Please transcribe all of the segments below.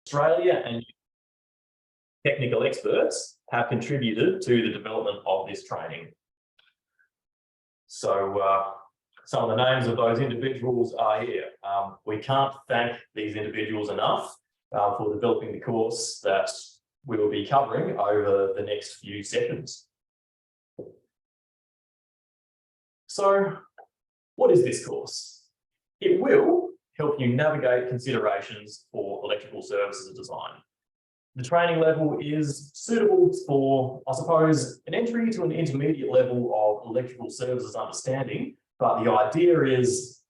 Australia and technical experts have contributed to the development of this training. So some of the names of those individuals are here. We can't thank these individuals enough for developing the course that we will be covering over the next few sessions. So what is this course? It will help you navigate considerations for electrical services design. The training level is suitable for, I suppose, an entry to an intermediate level of electrical services understanding, but the idea is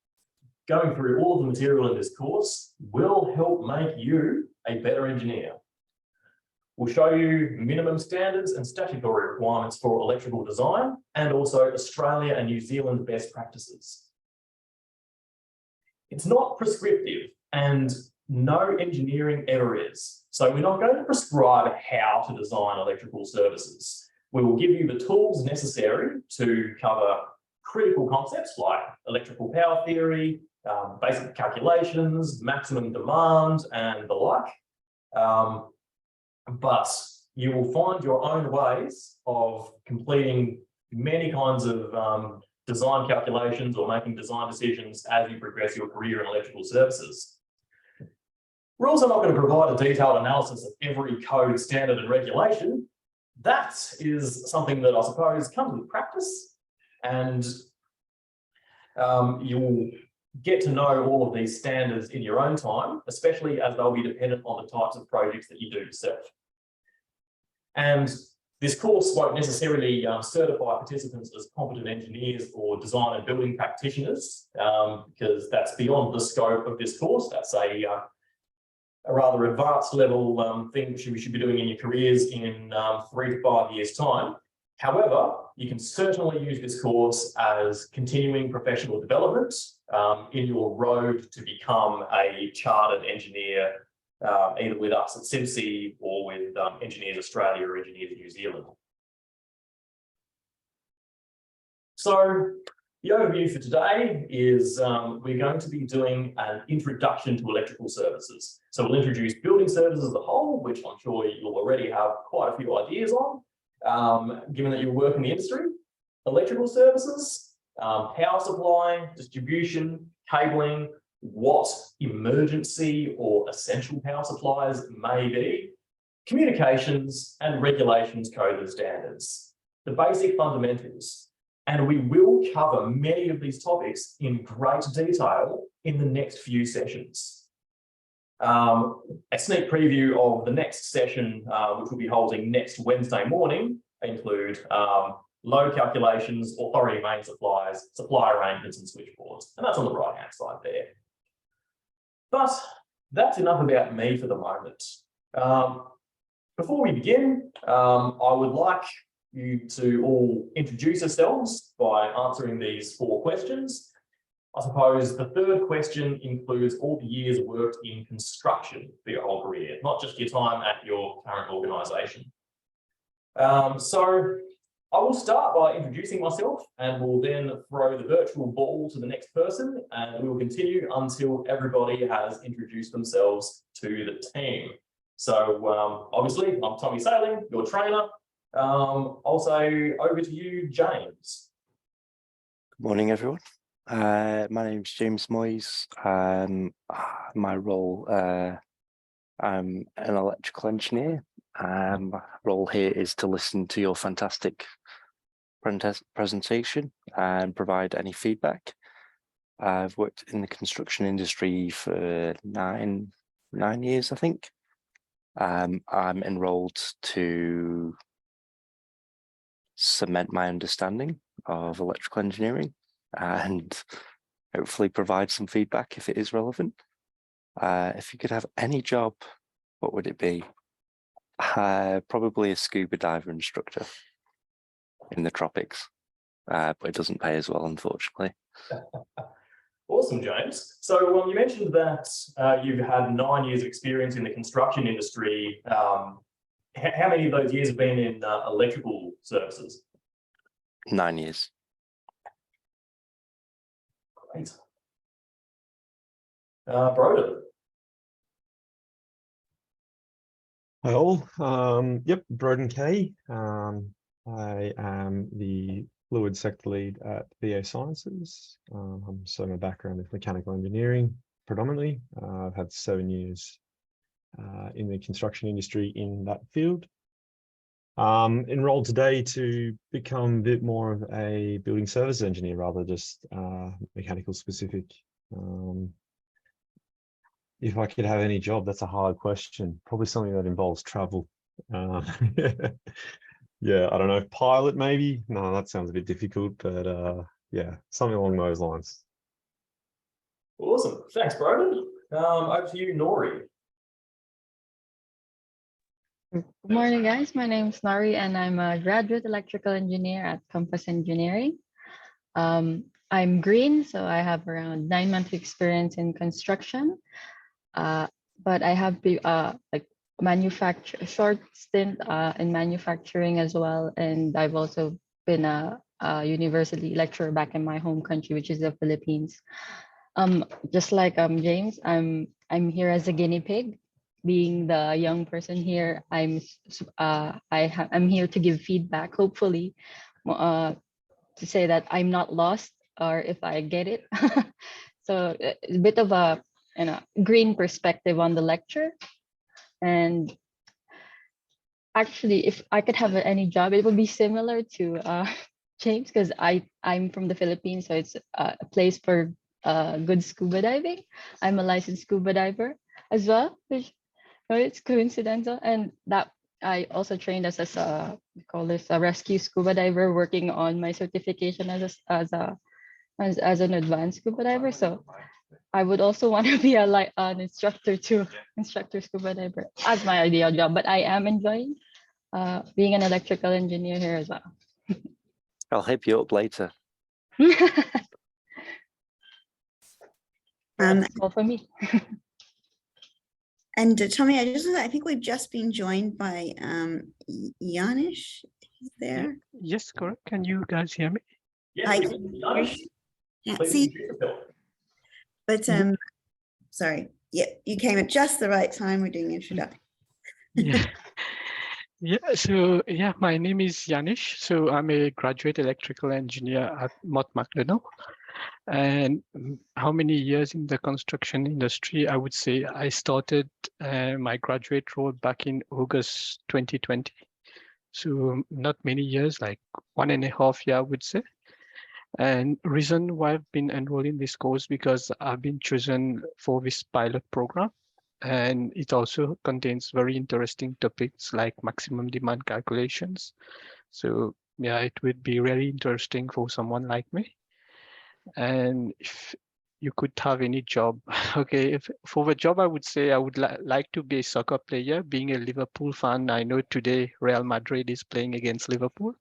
going through all of the material in this course will help make you a better engineer. We'll show you minimum standards and statutory requirements for electrical design and also Australia and New Zealand best practices. It's not prescriptive and no engineering ever is. So we're not going to prescribe how to design electrical services. We will give you the tools necessary to cover critical concepts like electrical power theory, basic calculations, maximum demand, and the like. But you will find your own ways of completing many kinds of design calculations or making design decisions as you progress your career in electrical services. We're also not going to provide a detailed analysis of every code, standard, and regulation. That is something that I suppose comes with practice, and you'll get to know all of these standards in your own time, especially as they'll be dependent on the types of projects that you do yourself. And this course won't necessarily certify participants as competent engineers or design and building practitioners, because that's beyond the scope of this course. That's a rather advanced level thing which we should be doing in your careers in 3 to 5 years' time. However, you can certainly use this course as continuing professional development in your road to become a chartered engineer, either with us at CIBSE or with Engineers Australia or Engineers New Zealand. So the overview for today is we're going to be doing an introduction to electrical services. So we'll introduce building services as a whole, which I'm sure you'll already have quite a few ideas on, given that you work in the industry. Electrical services, power supply, distribution, cabling, what emergency or essential power supplies may be, communications and regulations, code and standards, the basic fundamentals. And we will cover many of these topics in great detail in the next few sessions. A sneak preview of the next session, which we'll be holding next Wednesday morning, include load calculations, authority main supplies, supply arrangements and switchboards. And that's on the right-hand side there. But that's enough about me for the moment. Before we begin, I would like you to all introduce yourselves by answering these 4 questions. I suppose the third question includes all the years worked in construction for your whole career, not just your time at your current organisation. So I will start by introducing myself and will then throw the virtual ball to the next person, and we will continue until everybody has introduced themselves to the team. So obviously, I'm Tommy Sailing, your trainer. I'll say over to you, James. Good morning, everyone. My name's James Moyes. My role, I'm an electrical engineer. My role here is to listen to your fantastic presentation and provide any feedback. I've worked in the construction industry for nine years, I think. I'm enrolled to cement my understanding of electrical engineering and hopefully provide some feedback if it is relevant. If you could have any job, what would it be? Probably a scuba diver instructor in the tropics, but it doesn't pay as well, unfortunately. Awesome, James. So you mentioned that you've had 9 years of experience in the construction industry. How many of those years have been in electrical services? 9 years. Great. Broden. Hi all. Yep, Broden Kay. I am the fluid sector lead at CIBSE Sciences. So my background is mechanical engineering predominantly. I've had 7 years in the construction industry in that field. Enrolled today to become a bit more of a building services engineer rather just mechanical specific. If I could have any job, that's a hard question. Probably something that involves travel. Yeah, I don't know. Pilot, maybe? No, that sounds a bit difficult, but yeah, something along those lines. Awesome. Thanks, Broden. Over to you, Nori. Good morning, guys. My name is Nari, and I'm a graduate electrical engineer at Compass Engineering. I'm green, so I have around 9 months experience in construction. But I have like short stint in manufacturing as well, and I've also been a university lecturer back in my home country, which is the Philippines. Just like James, I'm here as a guinea pig. Being the young person here, I'm here to give feedback, hopefully, to say that I'm not lost or if I get it. So a bit of a green perspective on the lecture. And actually, if I could have any job, it would be similar to James, because I'm from the Philippines, so it's a place for good scuba diving. I'm a licensed scuba diver as well, which it's coincidental. And that I also trained as a rescue scuba diver, working on my certification as an advanced scuba diver. So I would also want to be an instructor scuba diver as my ideal job. But I am enjoying being an electrical engineer here as well. I'll hit you up later. That's all for me. And Tommy, I think we've just been joined by Yanish. He's there. Yes, correct. Can you guys hear me? Yeah, See, but sorry. Yeah, you came at just the right time. We're doing introduction. Yeah. Yeah. So yeah, my name is Yanish. So I'm a graduate electrical engineer at Mott MacDonald. And how many years in the construction industry? I would say I started my graduate role back in August 2020. So not many years, like 1.5 years, I would say. And reason why I've been enrolled in this course, because I've been chosen for this pilot program. And it also contains very interesting topics like maximum demand calculations. So yeah, it would be really interesting for someone like me. And if you could have any job, okay, for the job, I would say I would like to be a soccer player. Being a Liverpool fan, I know today Real Madrid is playing against Liverpool.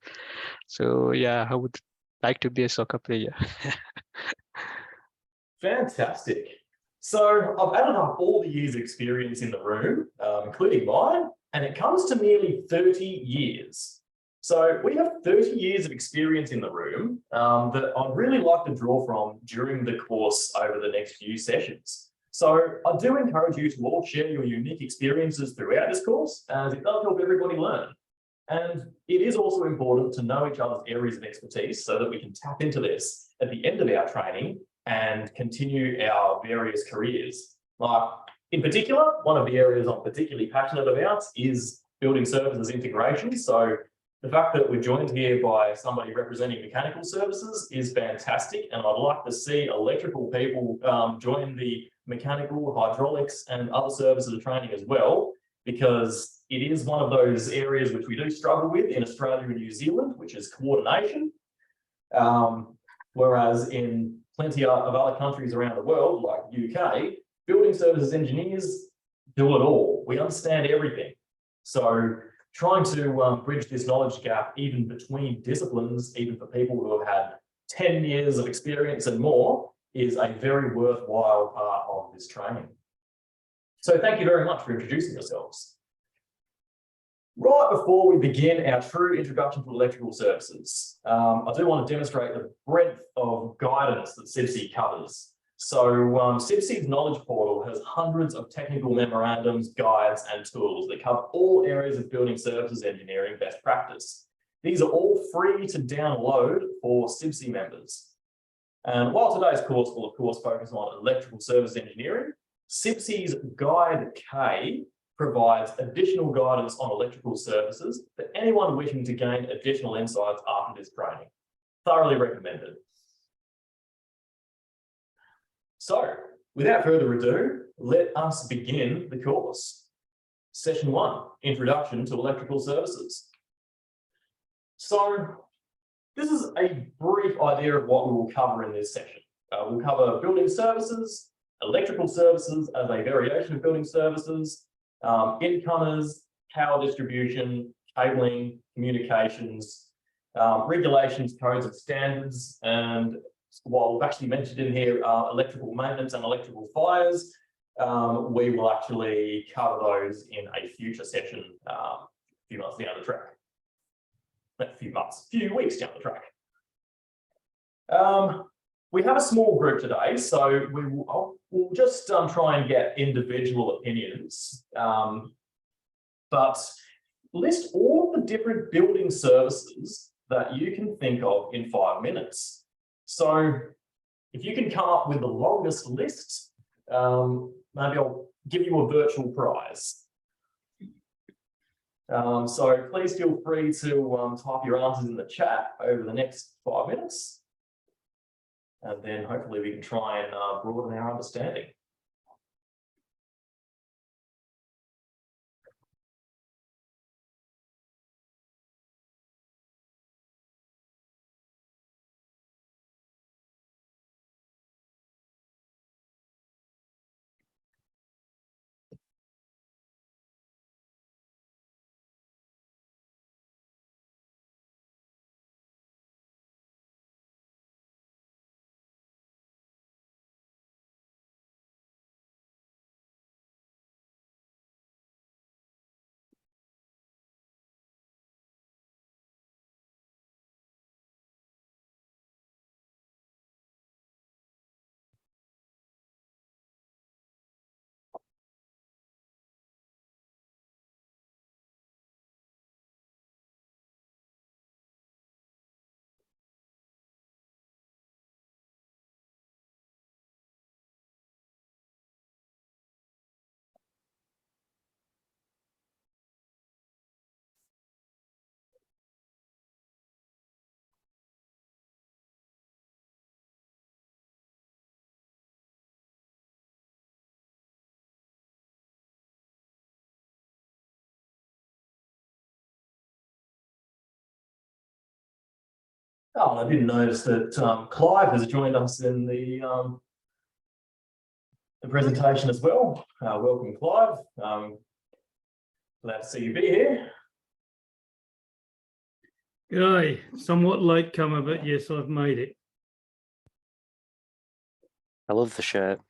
So yeah, I would like to be a soccer player. Fantastic. So I've added up all the years' experience in the room, including mine, and it comes to nearly 30 years. So we have 30 years of experience in the room that I'd really like to draw from during the course over the next few sessions. So I do encourage you to all share your unique experiences throughout this course, as it does help everybody learn. And it is also important to know each other's areas of expertise so that we can tap into this at the end of our training and continue our various careers. Like, in particular, one of the areas I'm particularly passionate about is building services integration. So the fact that we're joined here by somebody representing mechanical services is fantastic, and I'd like to see electrical people join the mechanical, hydraulics, and other services training as well, because it is one of those areas which we do struggle with in Australia and New Zealand, which is coordination. Whereas in plenty of other countries around the world, like UK, building services engineers do it all. We understand everything. So trying to bridge this knowledge gap even between disciplines, even for people who have had 10 years of experience and more, is a very worthwhile part of this training. So thank you very much for introducing yourselves. Right before we begin our true introduction to electrical services, I do want to demonstrate the breadth of guidance that CIBSE covers. So CIBSE's knowledge portal has hundreds of technical memorandums, guides, and tools that cover all areas of building services engineering best practice. These are all free to download for CIBSE members. And while today's course will, of course, focus on electrical service engineering, CIBSE's Guide K provides additional guidance on electrical services for anyone wishing to gain additional insights after this training. Thoroughly recommended. So, without further ado, let us begin the course. Session 1, Introduction to Electrical Services. So, this is a brief idea of what we will cover in this session. We'll cover building services, electrical services as a variation of building services, incomers, power distribution, cabling, communications, regulations, codes and standards, and while we've actually mentioned in here electrical maintenance and electrical fires, we will actually cover those in a future session a few months down the track. Few weeks down the track. We have a small group today, so we'll just try and get individual opinions, but list all of the different building services that you can think of in 5 minutes. So if you can come up with the longest list, maybe I'll give you a virtual prize. So please feel free to type your answers in the chat over the next 5 minutes. And then hopefully we can try and broaden our understanding. Oh, I didn't notice that Clive has joined us in the presentation as well. Welcome, Clive. Glad to see you be here. G'day, somewhat late comer, but yes, I've made it. I love the shirt.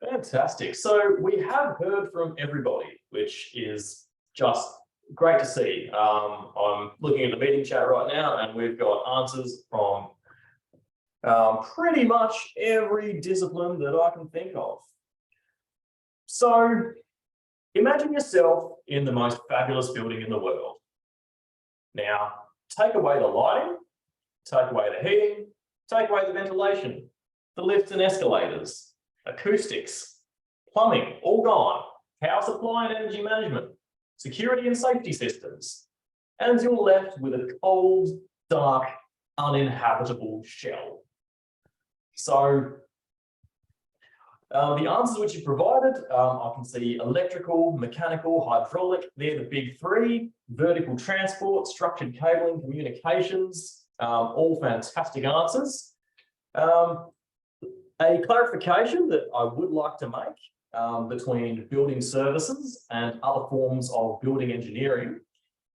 Fantastic. So we have heard from everybody, which is just great to see. I'm looking at the meeting chat right now, and we've got answers from pretty much every discipline that I can think of. So imagine yourself in the most fabulous building in the world. Now, take away the lighting, take away the heating, take away the ventilation, the lifts and escalators, acoustics, plumbing, all gone, power supply and energy management, security and safety systems, and you're left with a cold, dark, uninhabitable shell. So the answers which you provided, I can see electrical, mechanical, hydraulic, they're the big three, vertical transport, structured cabling, communications, all fantastic answers. A clarification that I would like to make between building services and other forms of building engineering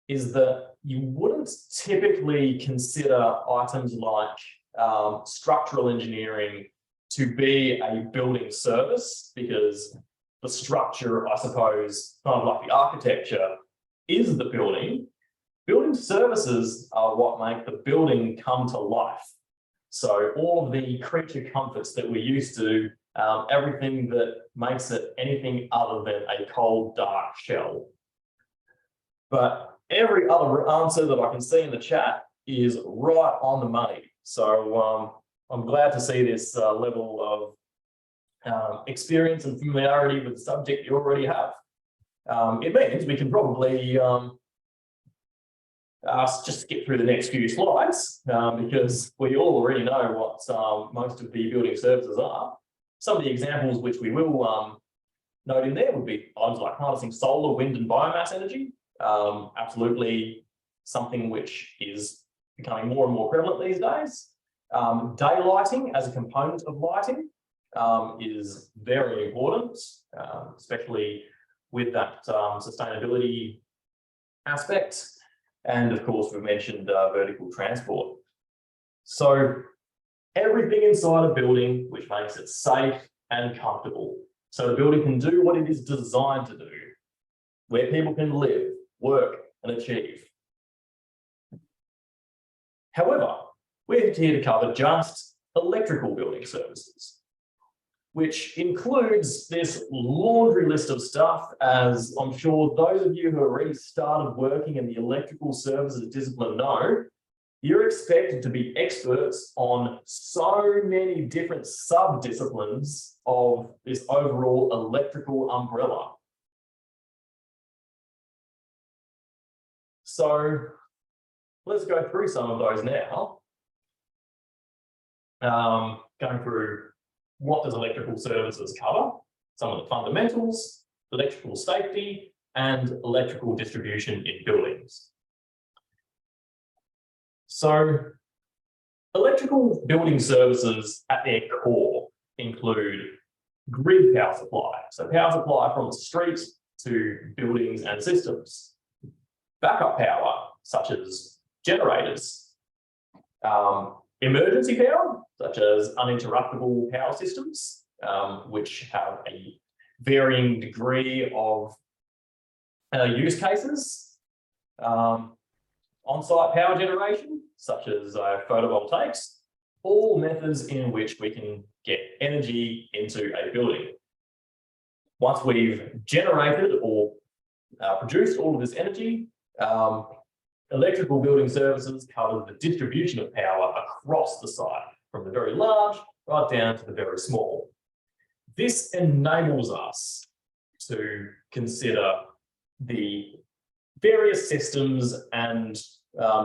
is that you wouldn't typically consider items like structural engineering to be a building service, because the structure, I suppose, kind of like the architecture, is the building. Building services are what make the building come to life. So all of the creature comforts that we're used to, everything that makes it anything other than a cold, dark shell. But every other answer that I can see in the chat is right on the money. So I'm glad to see this level of experience and familiarity with the subject you already have. It means we can probably just skip through the next few slides because we all already know what most of the building services are. Some of the examples which we will note in there would be items like harnessing solar, wind and biomass energy. Absolutely something which is becoming more and more prevalent these days. Daylighting as a component of lighting is very important, especially with that sustainability aspect. And of course, we've mentioned vertical transport. So everything inside a building which makes it safe and comfortable. So the building can do what it is designed to do, where people can live, work and achieve. However, we're here to cover just electrical building services, which includes this laundry list of stuff, as I'm sure those of you who have already started working in the electrical services discipline know, you're expected to be experts on so many different sub-disciplines of this overall electrical umbrella. So let's go through some of those now. Going through what does electrical services cover, some of the fundamentals, electrical safety, and electrical distribution in buildings. So electrical building services at their core include grid power supply, so power supply from the street to buildings and systems. Backup power, such as generators. Emergency power, such as uninterruptible power systems, which have a varying degree of use cases. On-site power generation, such as photovoltaics, all methods in which we can get energy into a building. Once we've generated or produced all of this energy, electrical building services cover the distribution of power across the site, from the very large right down to the very small. This enables us to consider the various systems and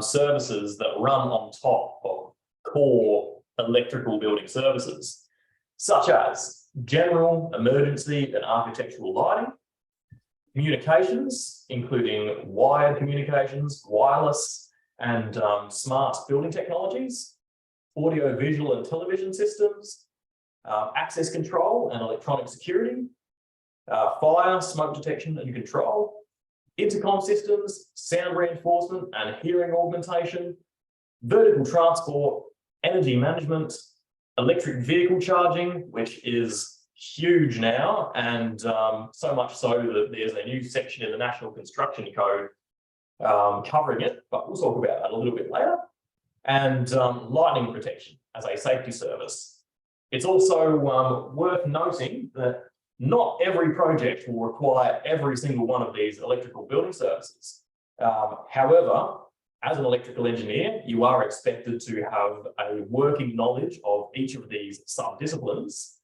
services that run on top of core electrical building services, such as general, emergency and architectural lighting, communications, including wired communications, wireless and smart building technologies, audio, visual and television systems, access control and electronic security, fire, smoke detection and control, intercom systems, sound reinforcement and hearing augmentation, vertical transport, energy management, electric vehicle charging, which is huge now, and so much so that there's a new section in the National Construction Code covering it, but we'll talk about that a little bit later, and lightning protection as a safety service. It's also worth noting that not every project will require every single one of these electrical building services. However, as an electrical engineer, you are expected to have a working knowledge of each of these sub-disciplines,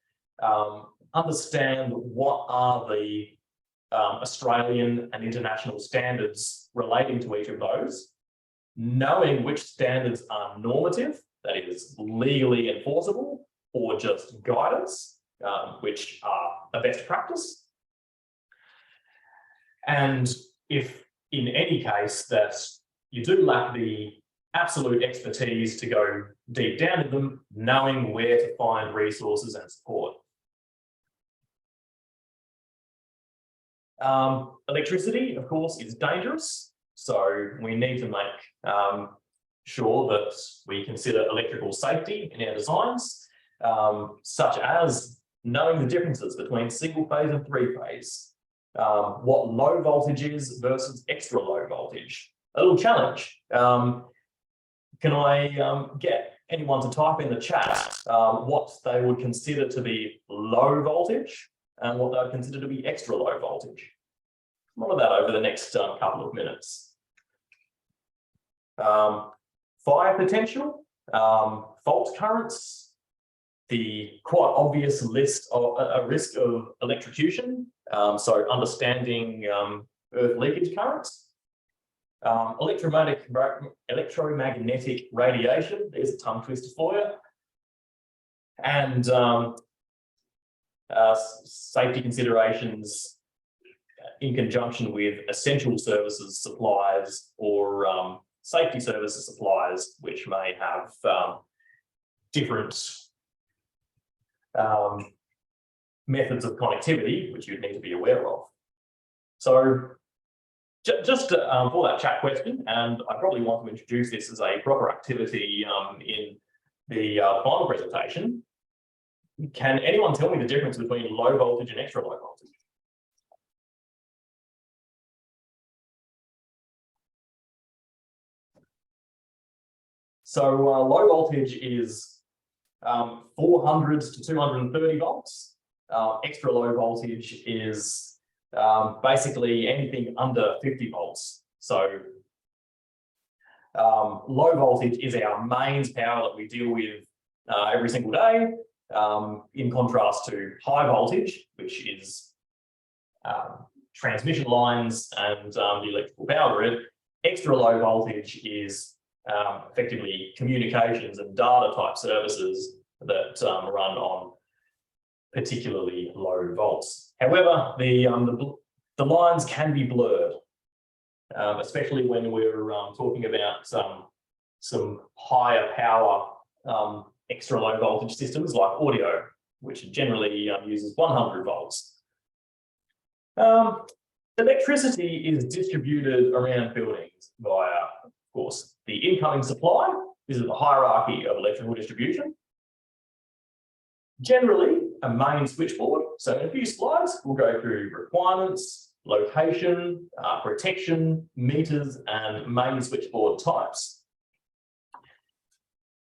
understand what are the Australian and international standards relating to each of those, knowing which standards are normative, that is legally enforceable, or just guidance, which are a best practice. And if in any case that you do lack the absolute expertise to go deep down in them, knowing where to find resources and support. Electricity, of course, is dangerous. So we need to make sure that we consider electrical safety in our designs, such as knowing the differences between single phase and three phase, what low voltage is versus extra low voltage, a little challenge. Can I get anyone to type in the chat what they would consider to be low voltage and what they would consider to be extra low voltage? More of that over the next couple of minutes. Fire potential, fault currents, the quite obvious list of a risk of electrocution, so understanding earth leakage currents, electromagnetic radiation, there's a tongue twister for you, and safety considerations in conjunction with essential services suppliers or safety services suppliers, which may have different methods of connectivity, which you'd need to be aware of. So just for that chat question, and I probably want to introduce this as a proper activity in the final presentation. Can anyone tell me the difference between low voltage and extra low voltage? So low voltage is 400 to 230 volts. Extra low voltage is basically anything under 50 volts. So low voltage is our mains power that we deal with every single day, in contrast to high voltage, which is transmission lines and the electrical power grid. Extra low voltage is effectively communications and data type services that run on particularly low volts. However, the lines can be blurred, especially when we're talking about some higher power extra low voltage systems like audio, which generally uses 100 volts. Electricity is distributed around buildings via, of course, the incoming supply. This is the hierarchy of electrical distribution. Generally, a main switchboard. So in a few slides, we'll go through requirements, location, protection, meters, and main switchboard types.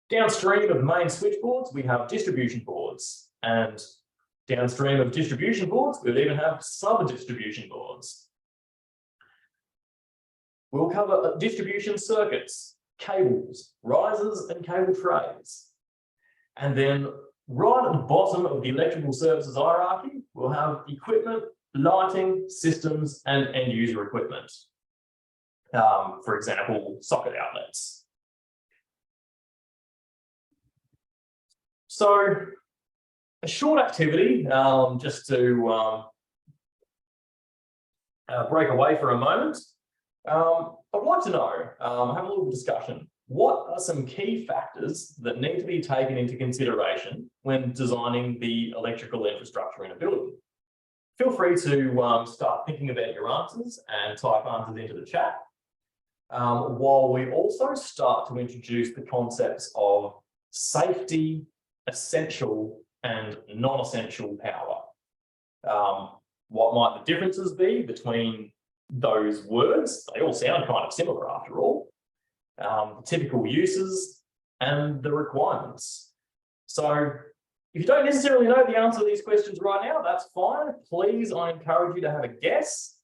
Downstream of main switchboards, we have distribution boards, and downstream of distribution boards, we'll even have sub-distribution boards. We'll cover distribution circuits, cables, risers, and cable trays. And then right at the bottom of the electrical services hierarchy, we'll have equipment, lighting, systems, and end user equipment. For example, socket outlets. So a short activity, just to break away for a moment. I'd like to know, have a little discussion. What are some key factors that need to be taken into consideration when designing the electrical infrastructure in a building? Feel free to start thinking about your answers and type answers into the chat, while we also start to introduce the concepts of safety, essential, and non-essential power. What might the differences be between those words? They all sound kind of similar after all. The typical uses and the requirements. So if you don't necessarily know the answer to these questions right now, that's fine. Please, I encourage you to have a guess.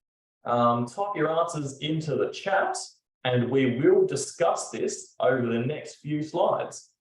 Type your answers into the chat, and we will discuss this over the next few slides.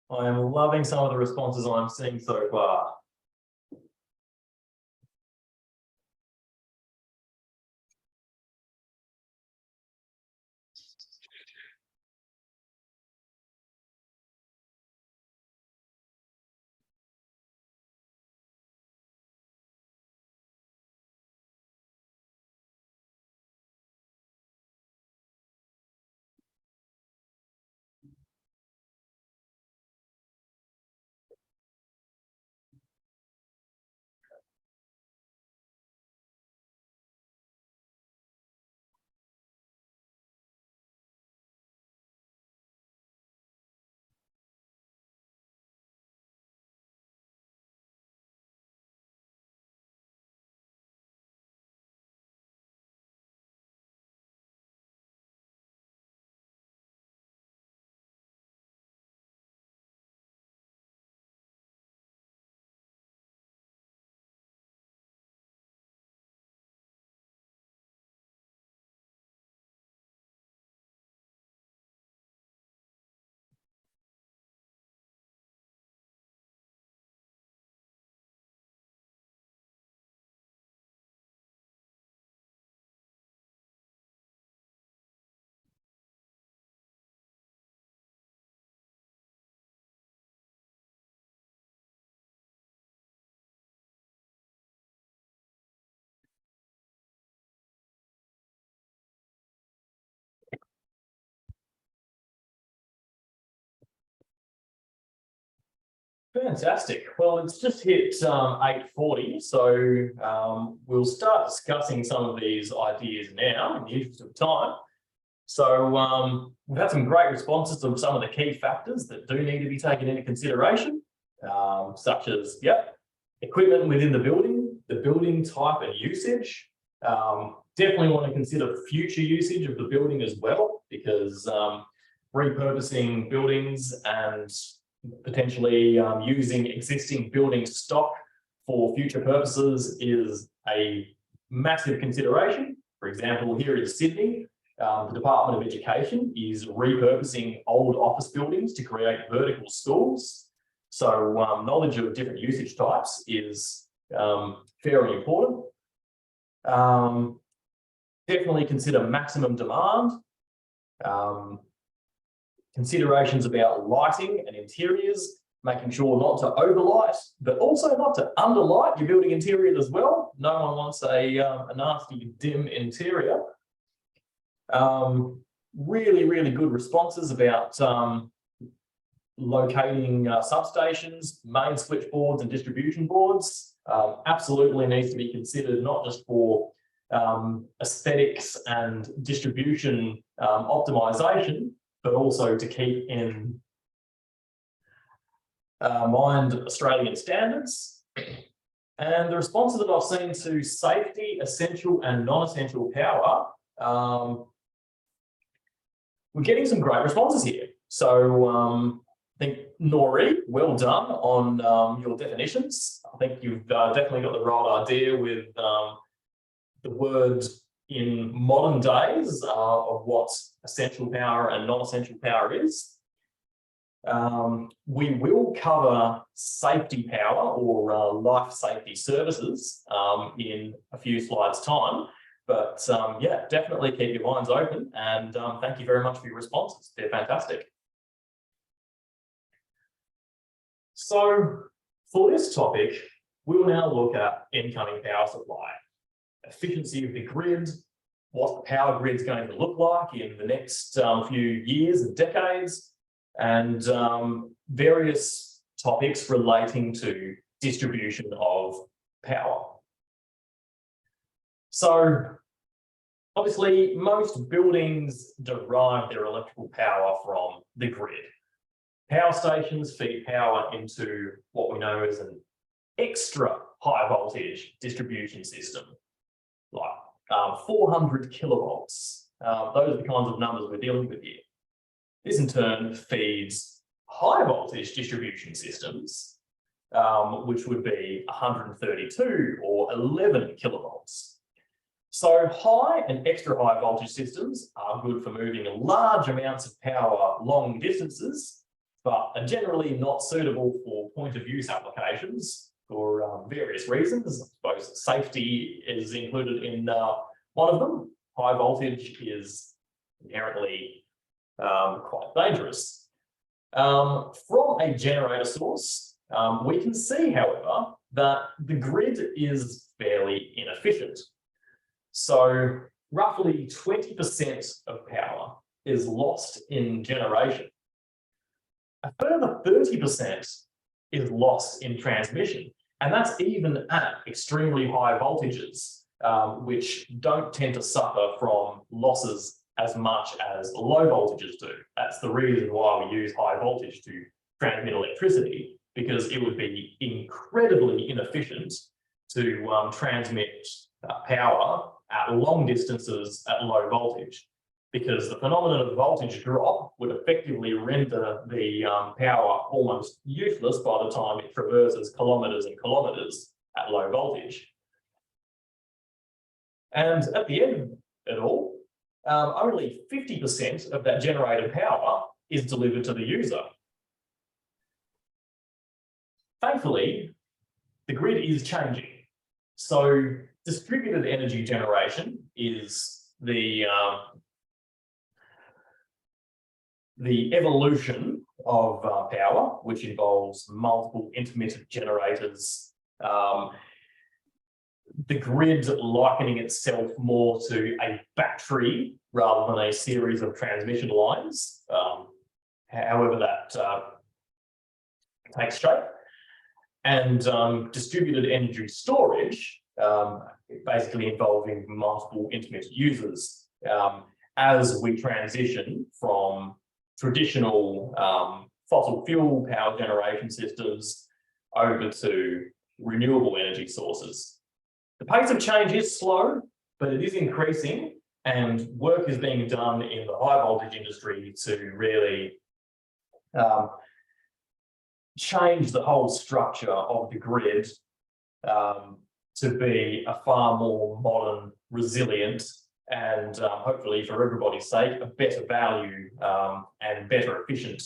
I am loving some of the responses I'm seeing so far. Fantastic. Well, it's just hit 8:40, so we'll start discussing some of these ideas now in the interest of time. So we've had some great responses to some of the key factors that do need to be taken into consideration, such as, equipment within the building type and usage. Definitely want to consider future usage of the building as well, because repurposing buildings and potentially using existing building stock for future purposes is a massive consideration. For example, here in Sydney, the Department of Education is repurposing old office buildings to create vertical schools. So knowledge of different usage types is very important. Definitely consider maximum demand. Considerations about lighting and interiors, making sure not to overlight, but also not to underlight your building interiors as well. No one wants a nasty dim interior. Really good responses about locating substations, main switchboards and distribution boards. Absolutely needs to be considered, not just for aesthetics and distribution optimization, but also to keep in mind Australian standards. And the responses that I've seen to safety, essential and non-essential power, we're getting some great responses here. So I think, Nori, well done on your definitions. I think you've definitely got the right idea with the words in modern days of what essential power and non-essential power is. We will cover safety power or life safety services in a few slides' time. But yeah, definitely keep your minds open, and thank you very much for your responses. They're fantastic. So for this topic, we will now look at incoming power supply, efficiency of the grid, what the power grid is going to look like in the next few years and decades, and various topics relating to distribution of power. So obviously, most buildings derive their electrical power from the grid. Power stations feed power into what we know as an extra high voltage distribution system, like 400 kilovolts. Those are the kinds of numbers we're dealing with here. This in turn feeds high voltage distribution systems, which would be 132 or 11 kilovolts. So high and extra high voltage systems are good for moving large amounts of power long distances, but are generally not suitable for point of use applications for various reasons. I suppose safety is included in one of them. High voltage is inherently quite dangerous. From a generator source, we can see, however, that the grid is fairly inefficient. So roughly 20% of power is lost in generation. A further 30% is lost in transmission, and that's even at extremely high voltages, which don't tend to suffer from losses as much as low voltages do. That's the reason why we use high voltage to transmit electricity, because it would be incredibly inefficient to transmit power at long distances at low voltage, because the phenomenon of voltage drop would effectively render the power almost useless by the time it traverses kilometers and kilometers at low voltage. And at the end of it all, only 50% of that generated power is delivered to the user. Thankfully, the grid is changing. So distributed energy generation is the evolution of power, which involves multiple intermittent generators. The grid likening itself more to a battery rather than a series of transmission lines, however that takes shape. And distributed energy storage, basically involving multiple intermittent users, as we transition from traditional fossil fuel power generation systems over to renewable energy sources. The pace of change is slow, but it is increasing, and work is being done in the high voltage industry to really change the whole structure of the grid to be a far more modern, resilient, and hopefully for everybody's sake, a better value and better efficient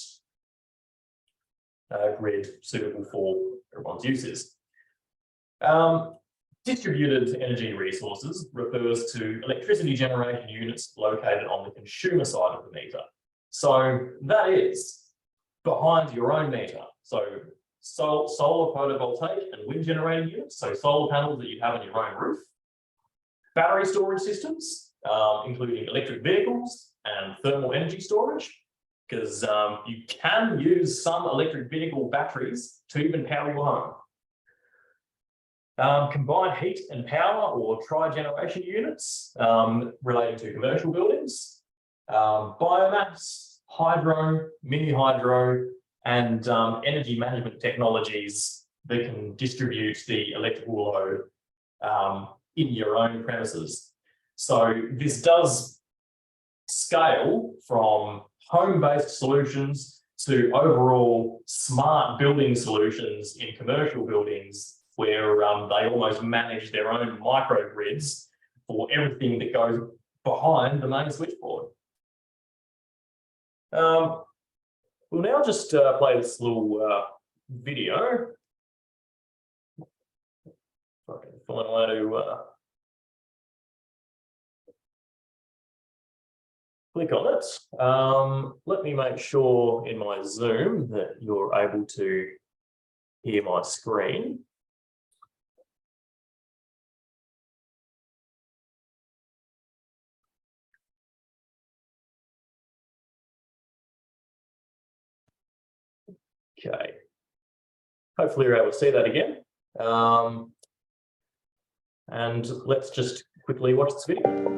grid suitable for everyone's uses. Distributed energy resources refers to electricity generation units located on the consumer side of the meter. So that is behind your own meter. So solar photovoltaic and wind generating units, so solar panels that you have on your own roof. Battery storage systems, including electric vehicles and thermal energy storage, because you can use some electric vehicle batteries to even power your home. Combined heat and power or tri-generation units relating to commercial buildings, biomass, hydro, mini hydro, and energy management technologies that can distribute the electrical load in your own premises. So this does scale from home-based solutions to overall smart building solutions in commercial buildings, where they almost manage their own microgrids for everything that goes behind the main switchboard. We'll now just play this little video. If I can find a way to click on it. Let me make sure in my Zoom that you're able to hear my screen. Okay, hopefully you're able to see that again. And let's just quickly watch this video.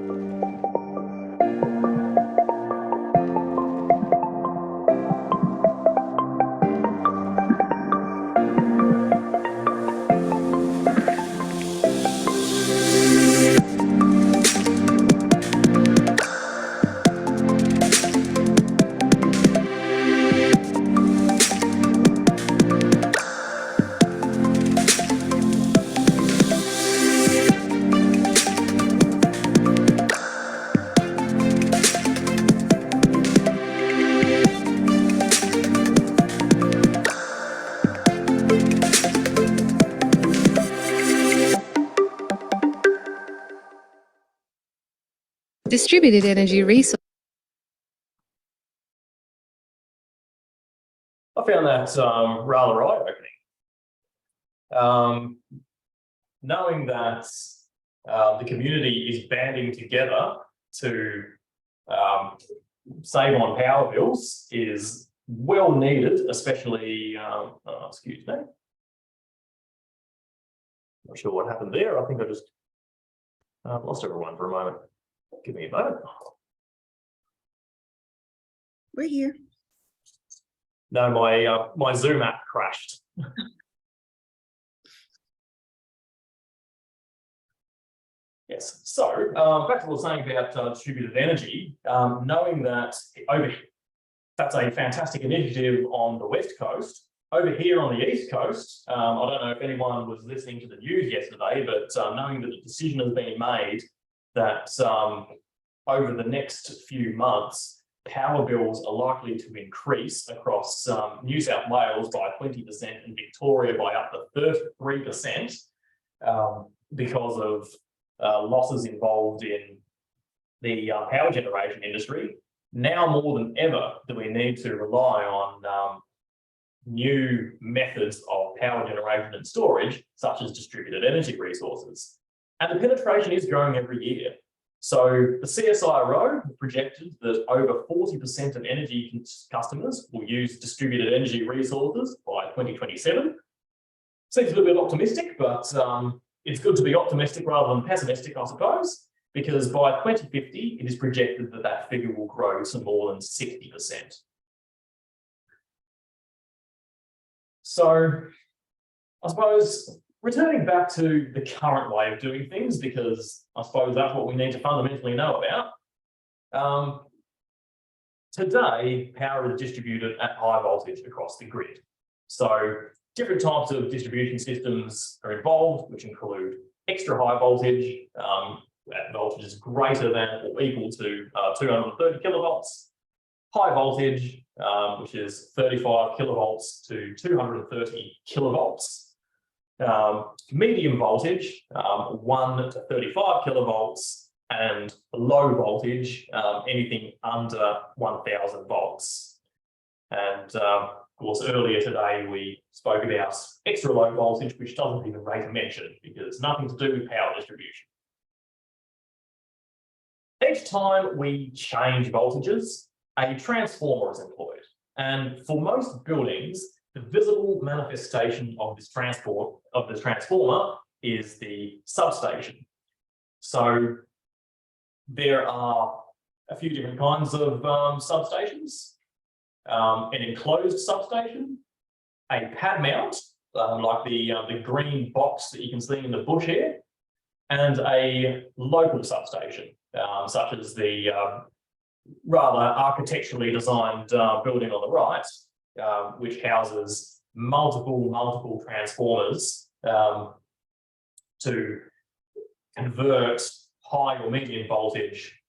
Distributed energy resource. I found that rather eye-opening. Knowing that the community is banding together to save on power bills is well needed, especially, excuse me. Not sure what happened there. I think I just lost everyone for a moment. Give me a moment. We're here. No, my Zoom app crashed. Yes, so back to what I was saying about distributed energy, knowing that that's a fantastic initiative on the West Coast. Over here on the East Coast, I don't know if anyone was listening to the news yesterday, but knowing that the decision has been made that over the next few months, power bills are likely to increase across New South Wales by 20% and Victoria by up to 33% because of losses involved in the power generation industry. Now more than ever do we need to rely on new methods of power generation and storage, such as distributed energy resources. And the penetration is growing every year. So the CSIRO projected that over 40% of energy customers will use distributed energy resources by 2027. Seems a little bit optimistic, but it's good to be optimistic rather than pessimistic, I suppose, because by 2050, it is projected that that figure will grow to more than 60%. So I suppose returning back to the current way of doing things, because I suppose that's what we need to fundamentally know about. Today, power is distributed at high voltage across the grid. So different types of distribution systems are involved, which include extra high voltage, at voltages greater than or equal to 230 kilovolts, high voltage, which is 35 kilovolts to 230 kilovolts, medium voltage, 1 to 35 kilovolts, and low voltage, anything under 1000 volts. And of course, earlier today, we spoke about extra low voltage, which doesn't even rate a mention because it's nothing to do with power distribution. Each time we change voltages, a transformer is employed. And for most buildings, the visible manifestation of this transformer is the substation. So there are a few different kinds of substations. An enclosed substation, a pad mount, like the green box that you can see in the bush here, and a local substation, such as the rather architecturally designed building on the right, which houses multiple transformers to convert high or medium voltage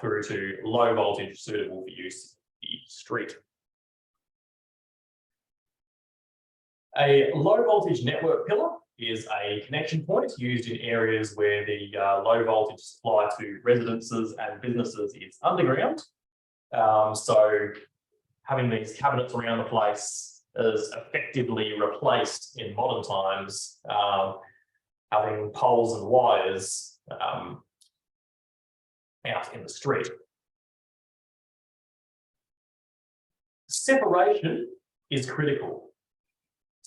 through to low voltage suitable for use in the street. A low voltage network pillar is a connection point used in areas where the low voltage supply to residences and businesses is underground. So having these cabinets around the place is effectively replaced in modern times, having poles and wires out in the street. Separation is critical.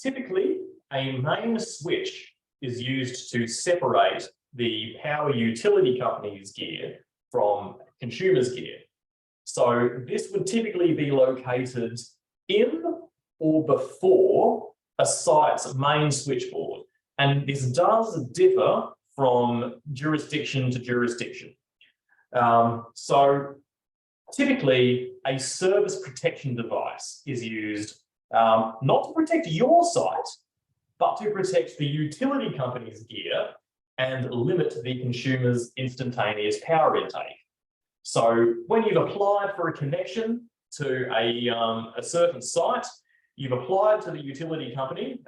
Typically, a main switch is used to separate the power utility company's gear from consumers' gear. So this would typically be located in or before a site's main switchboard. And this does differ from jurisdiction to jurisdiction. So typically, a service protection device is used not to protect your site, but to protect the utility company's gear and limit the consumer's instantaneous power intake. So when you've applied for a connection to a certain site, you've applied to the utility company.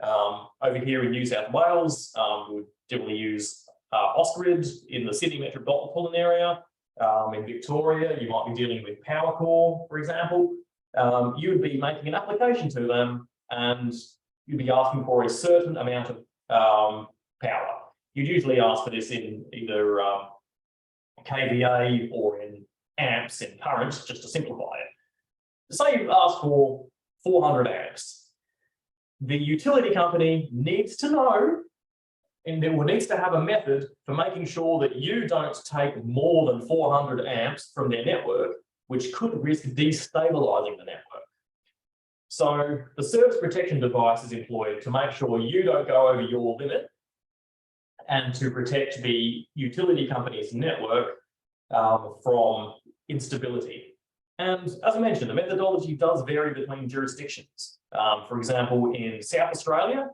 Over here in New South Wales, we would typically use Ausgrid in the Sydney metropolitan area, In Victoria, you might be dealing with Powercore, for example. You would be making an application to them and you'd be asking for a certain amount of power. You'd usually ask for this in either kVA or in amps in current, just to simplify it. Say you ask for 400 amps. The utility company needs to know, and it needs to have a method for making sure that you don't take more than 400 amps from their network, which could risk destabilizing the network. So the service protection device is employed to make sure you don't go over your limit and to protect the utility company's network from instability. And as I mentioned, the methodology does vary between jurisdictions. For example, in South Australia,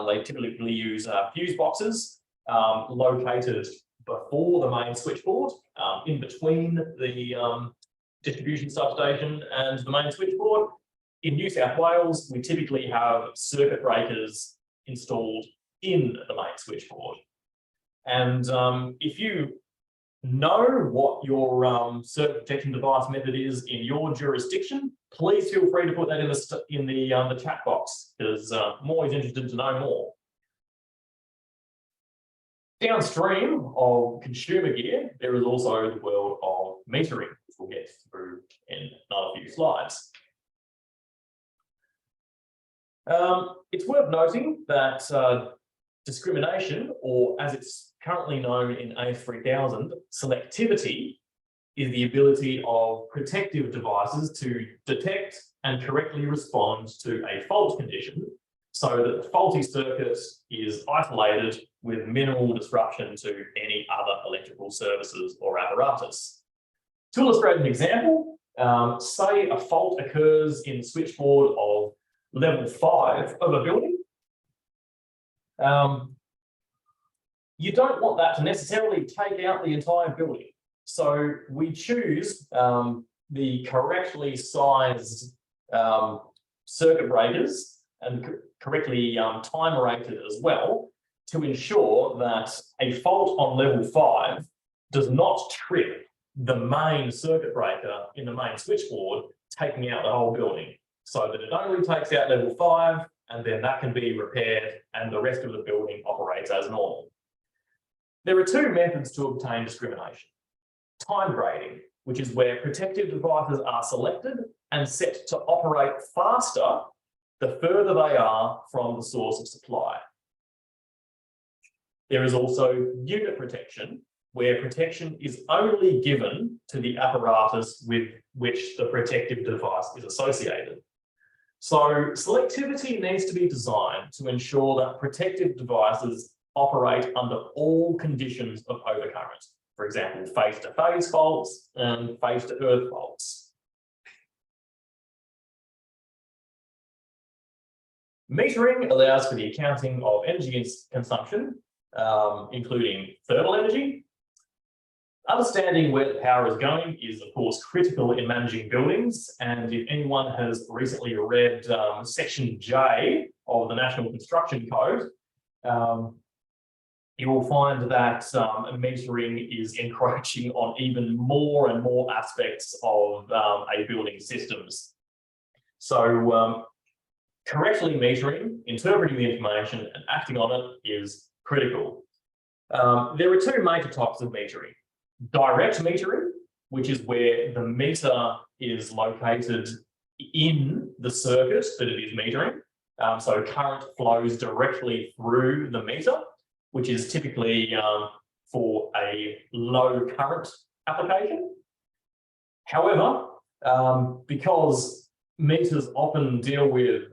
they typically use fuse boxes located before the main switchboard, in between the distribution substation and the main switchboard. In New South Wales, we typically have circuit breakers installed in the main switchboard. And if you know what your circuit protection device method is in your jurisdiction, please feel free to put that in the chat box, because I'm always interested to know more. Downstream of consumer gear, there is also the world of metering, which we'll get through in another few slides. It's worth noting that discrimination, or as it's currently known in AS3000, selectivity, is the ability of protective devices to detect and correctly respond to a fault condition so that the faulty circuit is isolated with minimal disruption to any other electrical services or apparatus. To illustrate an example, say a fault occurs in the switchboard of level 5 of a building. You don't want that to necessarily take out the entire building. So we choose the correctly sized circuit breakers and correctly time rated as well to ensure that a fault on level 5 does not trip the main circuit breaker in the main switchboard, taking out the whole building, so that it only takes out level 5 and then that can be repaired and the rest of the building operates as normal. There are two methods to obtain discrimination. Time grading, which is where protective devices are selected and set to operate faster the further they are from the source of supply. There is also unit protection, where protection is only given to the apparatus with which the protective device is associated. So selectivity needs to be designed to ensure that protective devices operate under all conditions of overcurrent. For example, phase-to-phase faults and phase-to-earth faults. Metering allows for the accounting of energy consumption, including thermal energy. Understanding where the power is going is, of course, critical in managing buildings. And if anyone has recently read Section J of the National Construction Code, you will find that metering is encroaching on even more and more aspects of a building systems. So correctly metering, interpreting the information and acting on it is critical. There are two major types of metering. Direct metering, which is where the meter is located in the circuit that it is metering. So current flows directly through the meter, which is typically for a low current application. However, because meters often deal with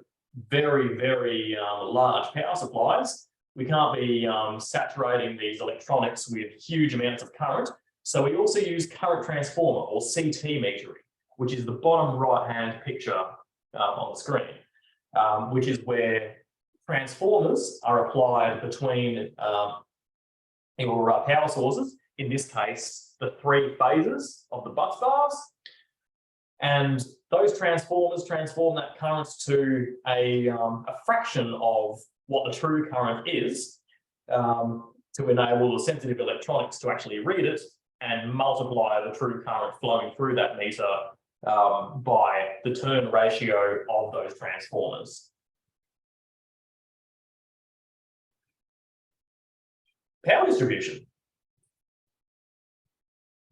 very, very large power supplies, we can't be saturating these electronics with huge amounts of current. So we also use current transformer, or CT metering, which is the bottom right-hand picture on the screen, which is where transformers are applied between your power sources, in this case, the 3 phases of the bus bars. And those transformers transform that current to a fraction of what the true current is, to enable the sensitive electronics to actually read it and multiply the true current flowing through that meter by the turn ratio of those transformers. Power distribution.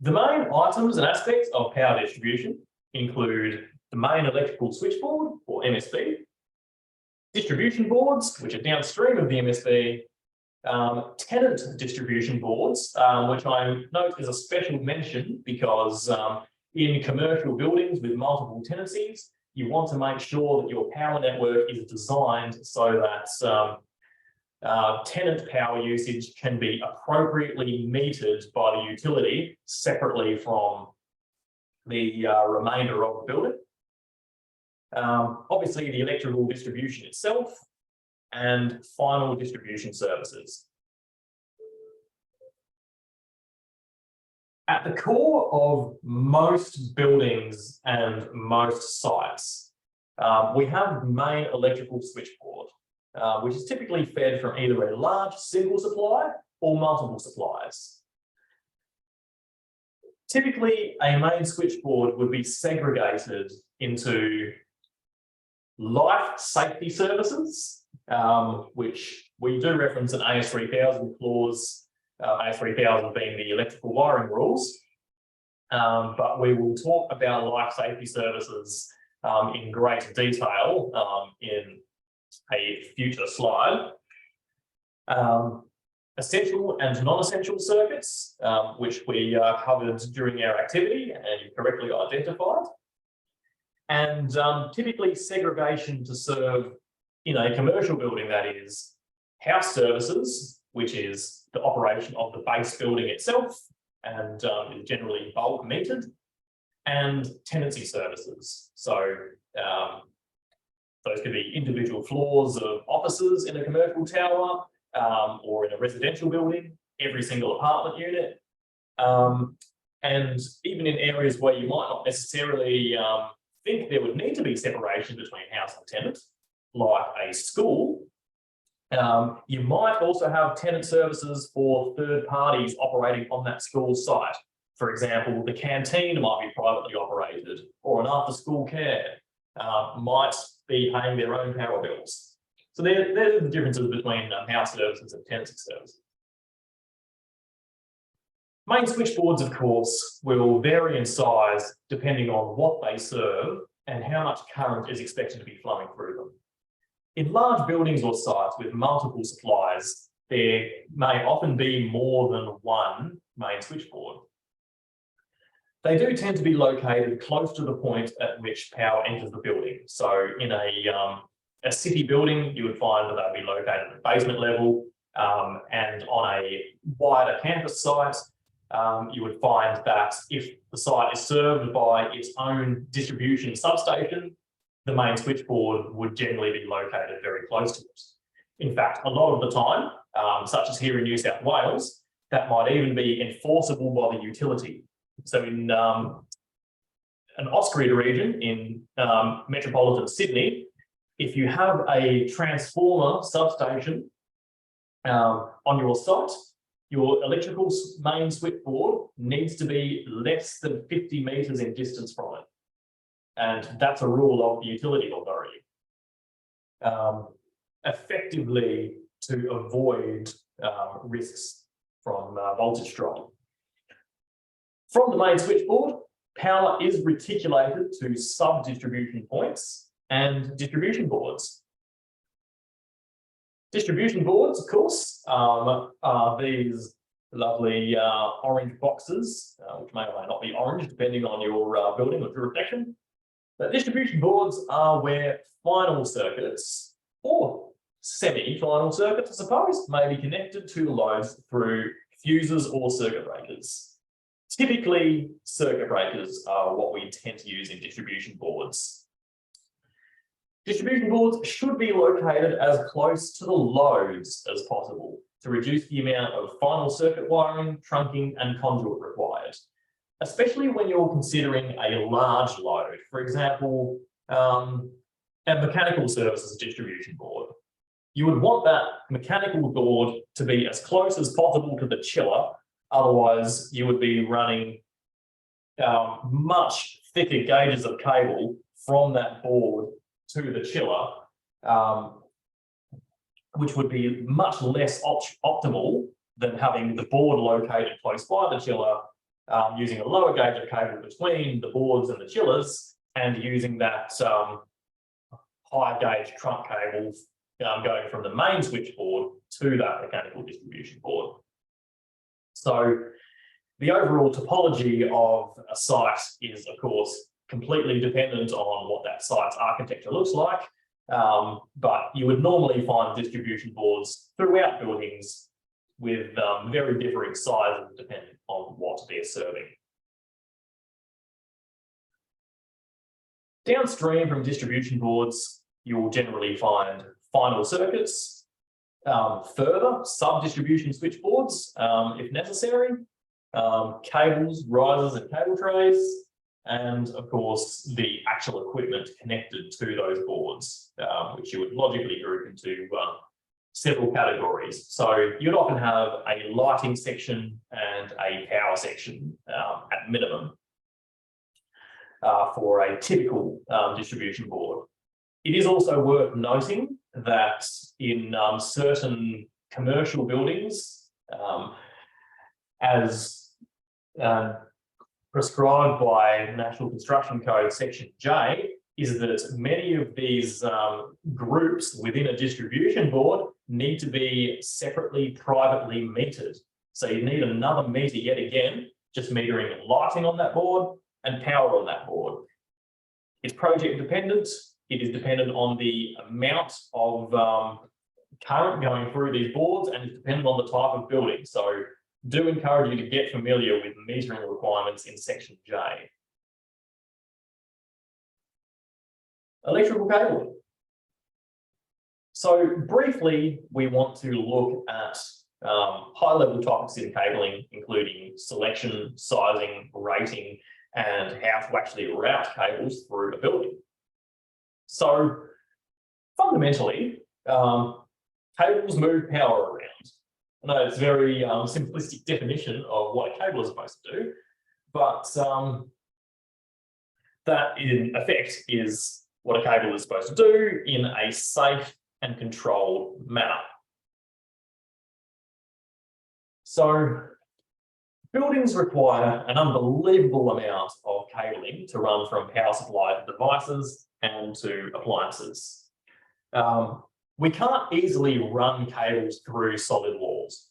The main items and aspects of power distribution include the main electrical switchboard, or MSB, distribution boards, which are downstream of the MSB, tenant distribution boards, which I note is a special mention because in commercial buildings with multiple tenancies, you want to make sure that your power network is designed so that tenant power usage can be appropriately metered by the utility separately from the remainder of the building. Obviously, the electrical distribution itself and final distribution services. At the core of most buildings and most sites, we have main electrical switchboard, which is typically fed from either a large single supply or multiple supplies. Typically, a main switchboard would be segregated into life safety services, which we do reference an AS3000 clause, AS3000 being the electrical wiring rules, but we will talk about life safety services in great detail in a future slide. Essential and non-essential circuits, which we covered during our activity and you correctly identified. And typically segregation to serve in a commercial building, that is house services, which is the operation of the base building itself and is generally bulk metered, and tenancy services. So those could be individual floors of offices in a commercial tower or in a residential building, every single apartment unit. And even in areas where you might not necessarily think there would need to be separation between house and tenant, like a school, you might also have tenant services for third parties operating on that school site. For example, the canteen might be privately operated, or an after-school care might be paying their own power bills. So there's the differences between house services and tenancy services. Main switchboards, of course, will vary in size depending on what they serve and how much current is expected to be flowing through them. In large buildings or sites with multiple supplies, there may often be more than one main switchboard. They do tend to be located close to the point at which power enters the building. So in a city building, you would find that they'd be located at the basement level, and on a wider campus site, you would find that if the site is served by its own distribution substation, the main switchboard would generally be located very close to it. In fact, a lot of the time, such as here in New South Wales, that might even be enforceable by the utility. So in an Ausgrid region in metropolitan Sydney, if you have a transformer substation on your site, your electrical main switchboard needs to be less than 50 metres in distance from it. And that's a rule of the utility authority. Effectively to avoid risks from voltage drop. From the main switchboard, power is reticulated to sub-distribution points and distribution boards. Distribution boards, of course, are these lovely orange boxes, which may or may not be orange, depending on your building or jurisdiction. But distribution boards are where final circuits, or semi-final circuits, I suppose, may be connected to loads through fuses or circuit breakers. Typically, circuit breakers are what we tend to use in distribution boards. Distribution boards should be located as close to the loads as possible to reduce the amount of final circuit wiring, trunking, and conduit required, especially when you're considering a large load. For example, a mechanical services distribution board. You would want that mechanical board to be as close as possible to the chiller Otherwise, you would be running much thicker gauges of cable from that board to the chiller, which would be much less optimal than having the board located close by the chiller, using a lower gauge of cable between the boards and the chillers, and using that high gauge trunk cable going from the main switchboard to that mechanical distribution board. So the overall topology of a site is, of course, completely dependent on what that site's architecture looks like. But you would normally find distribution boards throughout buildings with very differing sizes depending on what they're serving. Downstream from distribution boards, you will generally find final circuits, further sub-distribution switchboards if necessary, cables, risers and cable trays, and of course the actual equipment connected to those boards, which you would logically group into several categories. So you'd often have a lighting section and a power section at minimum for a typical distribution board. It is also worth noting that in certain commercial buildings, as prescribed by National Construction Code Section J, is that many of these groups within a distribution board need to be separately privately metered. So you need another meter yet again, just metering lighting on that board and power on that board. It's project dependent. It is dependent on the amount of current going through these boards, and it's dependent on the type of building. So do encourage you to get familiar with metering requirements in Section J. Electrical cabling. So briefly, we want to look at high-level topics in cabling, including selection, sizing, rating, and how to actually route cables through a building. So fundamentally, cables move power around. I know it's a very simplistic definition of what a cable is supposed to do, but that in effect is what a cable is supposed to do in a safe and controlled manner. So buildings require an unbelievable amount of cabling to run from power supply to devices and to appliances. We can't easily run cables through solid walls.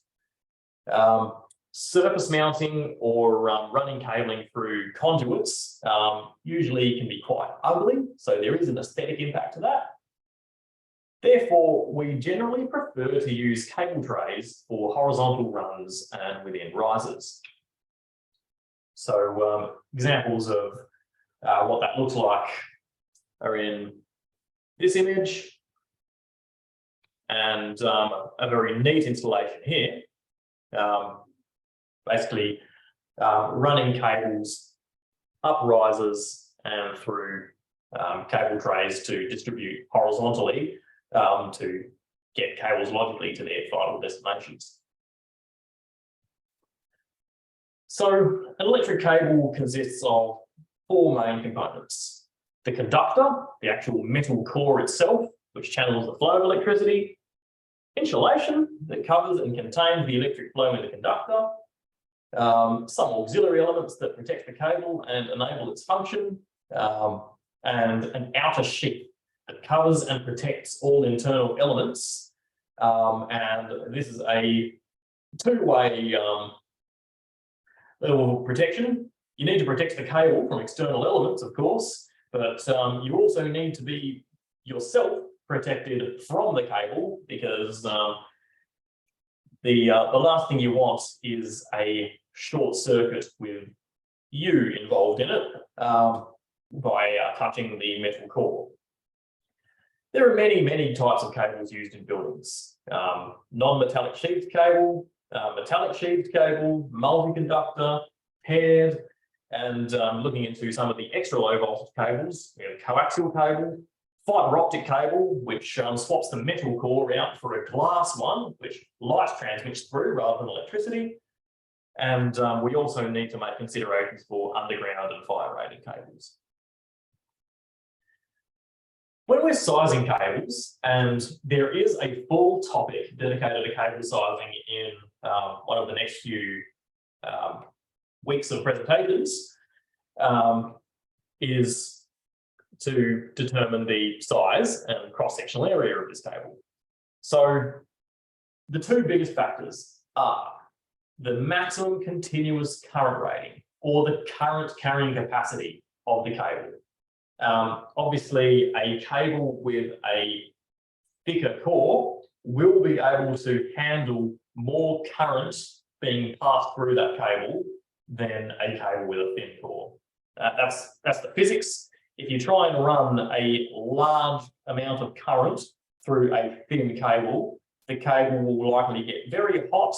Surface mounting or running cabling through conduits usually can be quite ugly, so there is an aesthetic impact to that. Therefore, we generally prefer to use cable trays for horizontal runs and within risers. So examples of what that looks like are in this image, and a very neat installation here. Basically running cables up risers and through cable trays to distribute horizontally to get cables logically to their final destinations. So an electric cable consists of four main components: the conductor, the actual metal core itself, which channels the flow of electricity; insulation, that covers and contains the electric flow in the conductor; some auxiliary elements that protect the cable and enable its function; and an outer sheath that covers and protects all internal elements. And this is a two-way level of protection. You need to protect the cable from external elements, of course, but you also need to be yourself protected from the cable, because the last thing you want is a short circuit with you involved in it by touching the metal core. There are many, many types of cables used in buildings. Non-metallic sheathed cable, metallic sheathed cable, multi-conductor, paired, and looking into some of the extra low voltage cables, we have coaxial cable, fiber optic cable, which swaps the metal core out for a glass one, which light transmits through rather than electricity. And we also need to make considerations for underground and fire rated cables. When we're sizing cables, and there is a full topic dedicated to cable sizing in one of the next few weeks of presentations, is to determine the size and cross-sectional area of this cable. So the two biggest factors are the maximum continuous current rating or the current carrying capacity of the cable. Obviously, a cable with a thicker core will be able to handle more current being passed through that cable than a cable with a thin core. That's the physics. If you try and run a large amount of current through a thin cable, the cable will likely get very hot,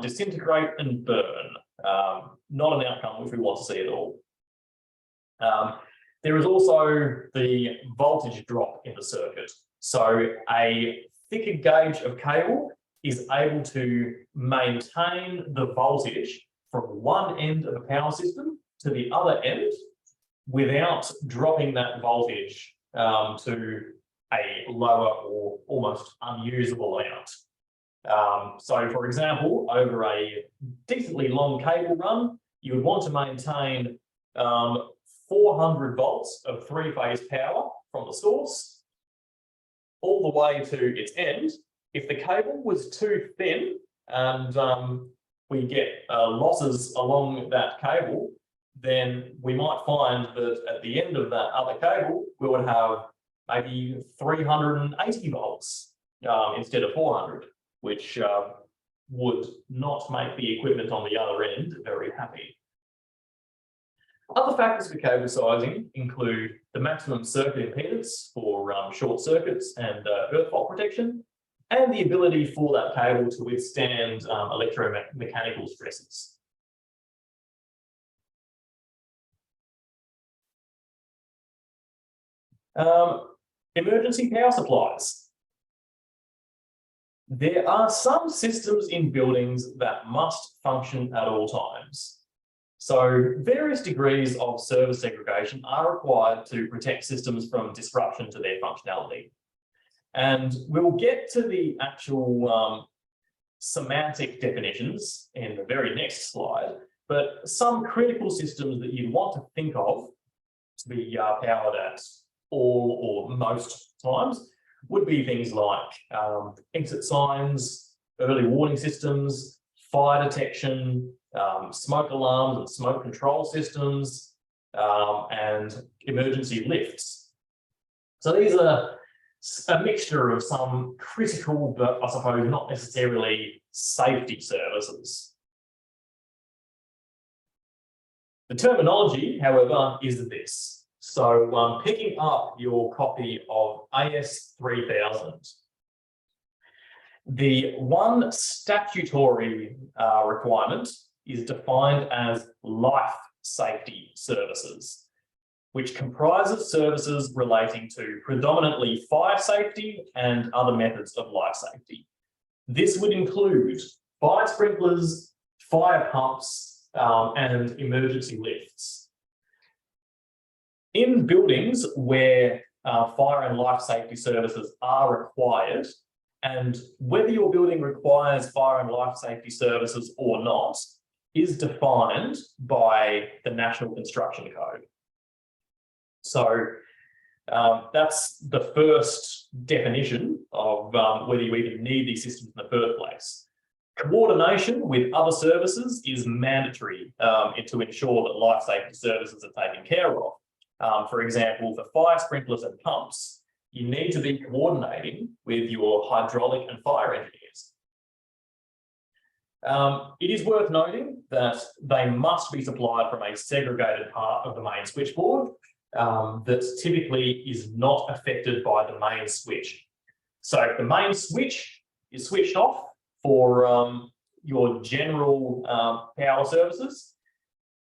disintegrate and burn. Not an outcome which we want to see at all. There is also the voltage drop in the circuit. So a thicker gauge of cable is able to maintain the voltage from one end of the power system to the other end without dropping that voltage to a lower or almost unusable amount. So for example, over a decently long cable run, you would want to maintain 400 volts of three-phase power from the source all the way to its end. If the cable was too thin and we get losses along that cable, then we might find that at the end of that other cable, we would have maybe 380 volts instead of 400, which would not make the equipment on the other end very happy. Other factors for cable sizing include the maximum circuit impedance for short circuits and earth fault protection, and the ability for that cable to withstand electromechanical stresses. Emergency power supplies. There are some systems in buildings that must function at all times. So various degrees of service segregation are required to protect systems from disruption to their functionality. And we'll get to the actual semantic definitions in the very next slide, but some critical systems that you'd want to think of to be powered at all or most times would be things like exit signs, early warning systems, fire detection, smoke alarms and smoke control systems, and emergency lifts. So these are a mixture of some critical, but I suppose not necessarily safety services. The terminology, however, is this. So picking up your copy of AS 3000, the one statutory requirement is defined as life safety services, which comprises services relating to predominantly fire safety and other methods of life safety. This would include fire sprinklers, fire pumps, and emergency lifts. In buildings where fire and life safety services are required, and whether your building requires fire and life safety services or not is defined by the National Construction Code. So that's the first definition of whether you even need these systems in the first place. Coordination with other services is mandatory to ensure that life safety services are taken care of. For example, for fire sprinklers and pumps, you need to be coordinating with your hydraulic and fire engineers. It is worth noting that they must be supplied from a segregated part of the main switchboard that typically is not affected by the main switch. So if the main switch is switched off for your general power services,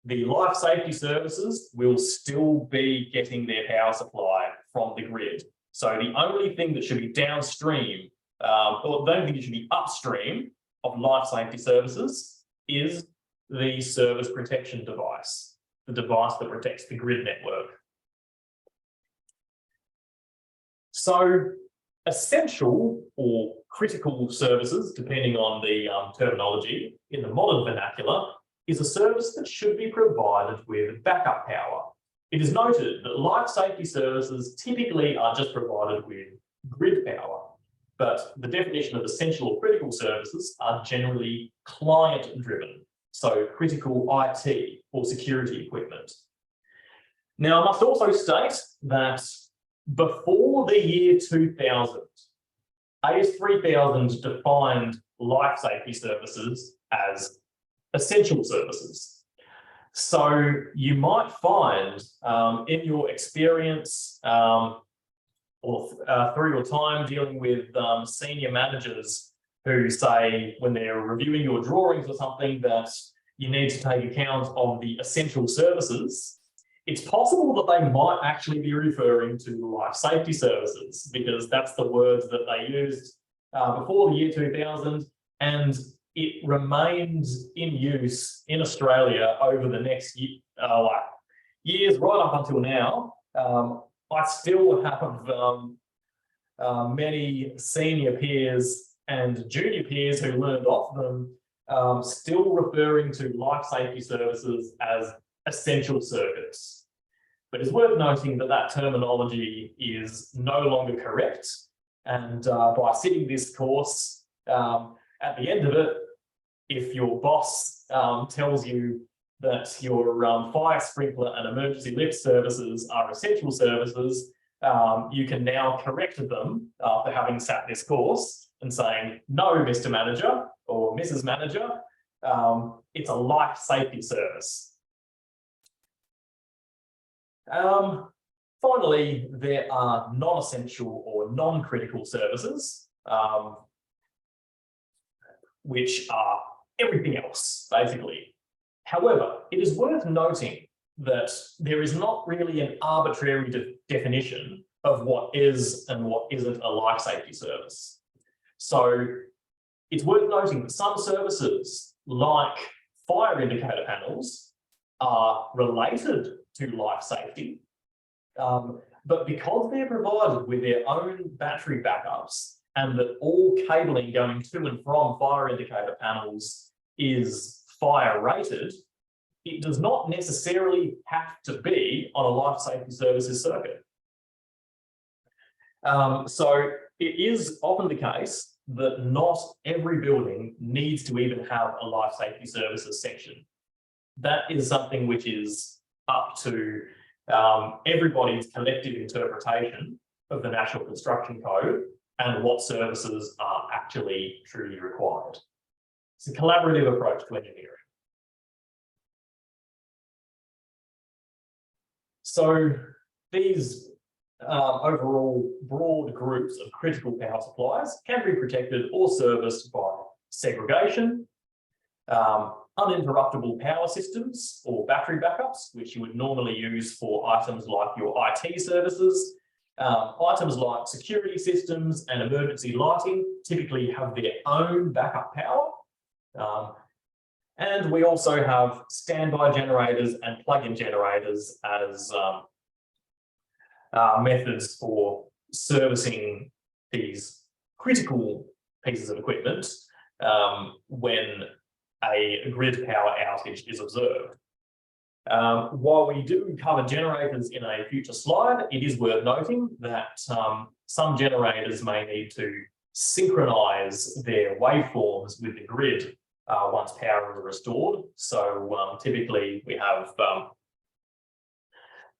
the life safety services will still be getting their power supply from the grid. So the only thing that should be downstream, or the only thing that should be upstream of life safety services is the service protection device, the device that protects the grid network. So essential or critical services, depending on the terminology in the modern vernacular, is a service that should be provided with backup power. It is noted that life safety services typically are just provided with grid power, but the definition of essential or critical services are generally client-driven, so critical IT or security equipment. Now, I must also state that before the year 2000, AS3000 defined life safety services as essential services. So you might find in your experience or through your time dealing with senior managers who say when they're reviewing your drawings or something that you need to take account of the essential services, it's possible that they might actually be referring to life safety services because that's the words that they used before the year 2000, and it remains in use in Australia over the next years right up until now. I still have many senior peers and junior peers who learned off them still referring to life safety services as essential circuits. But it's worth noting that that terminology is no longer correct. And by sitting this course, at the end of it, if your boss tells you that your fire sprinkler and emergency lift services are essential services, you can now correct them after having sat this course and saying, no, Mr. Manager or Mrs. Manager, it's a life safety service. Finally, there are non-essential or non-critical services, which are everything else, basically. However, it is worth noting that there is not really an arbitrary definition of what is and what isn't a life safety service. So it's worth noting that some services, like fire indicator panels, are related to life safety, but because they're provided with their own battery backups and that all cabling going to and from fire indicator panels is fire rated, it does not necessarily have to be on a life safety services circuit. So it is often the case that not every building needs to even have a life safety services section. That is something which is up to everybody's collective interpretation of the National Construction Code and what services are actually truly required. It's a collaborative approach to engineering. So these overall broad groups of critical power supplies can be protected or serviced by segregation, uninterruptible power systems or battery backups, which you would normally use for items like your IT services. Items like security systems and emergency lighting typically have their own backup power. And we also have standby generators and plug-in generators as methods for servicing these critical pieces of equipment when a grid power outage is observed. While we do cover generators in a future slide, it is worth noting that some generators may need to synchronize their waveforms with the grid once power is restored. So typically we have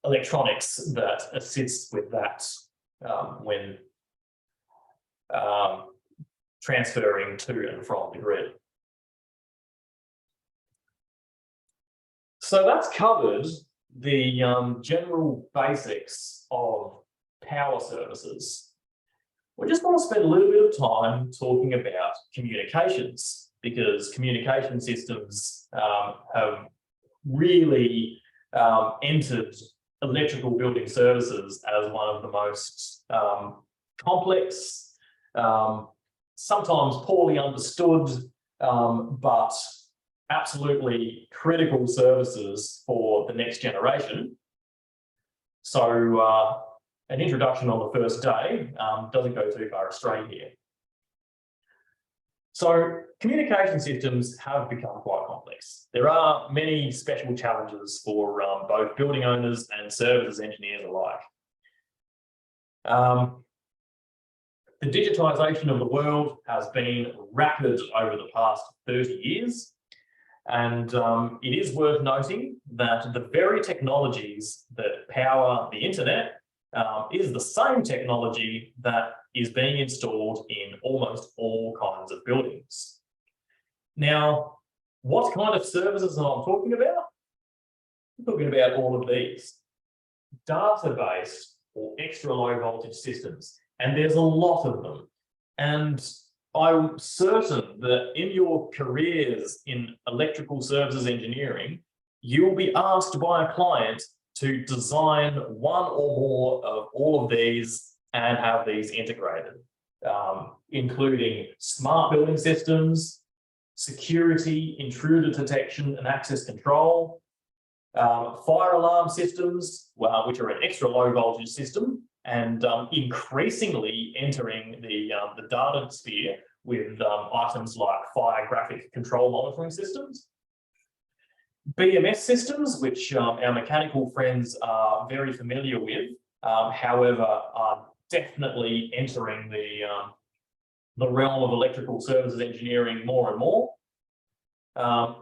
electronics that assists with that when transferring to and from the grid. So that's covered the general basics of power services. We just want to spend a little bit of time talking about communications, because communication systems have really entered electrical building services as one of the most complex, sometimes poorly understood, but absolutely critical services for the next generation. So an introduction on the first day doesn't go too far astray here. So communication systems have become quite complex. There are many special challenges for both building owners and services engineers alike. The digitisation of the world has been rapid over the past 30 years. And it is worth noting that the very technologies that power the internet is the same technology that is being installed in almost all kinds of buildings. Now, what kind of services am I talking about? I'm talking about all of these. Data-based or extra low voltage systems, and there's a lot of them. And I'm certain that in your careers in electrical services engineering, you will be asked by a client to design one or more of all of these and have these integrated, including smart building systems, security, intruder detection and access control, fire alarm systems, which are an extra low voltage system, and increasingly entering the data sphere with items like fire graphic control monitoring systems. BMS systems, which our mechanical friends are very familiar with, however, are definitely entering the realm of electrical services engineering more and more.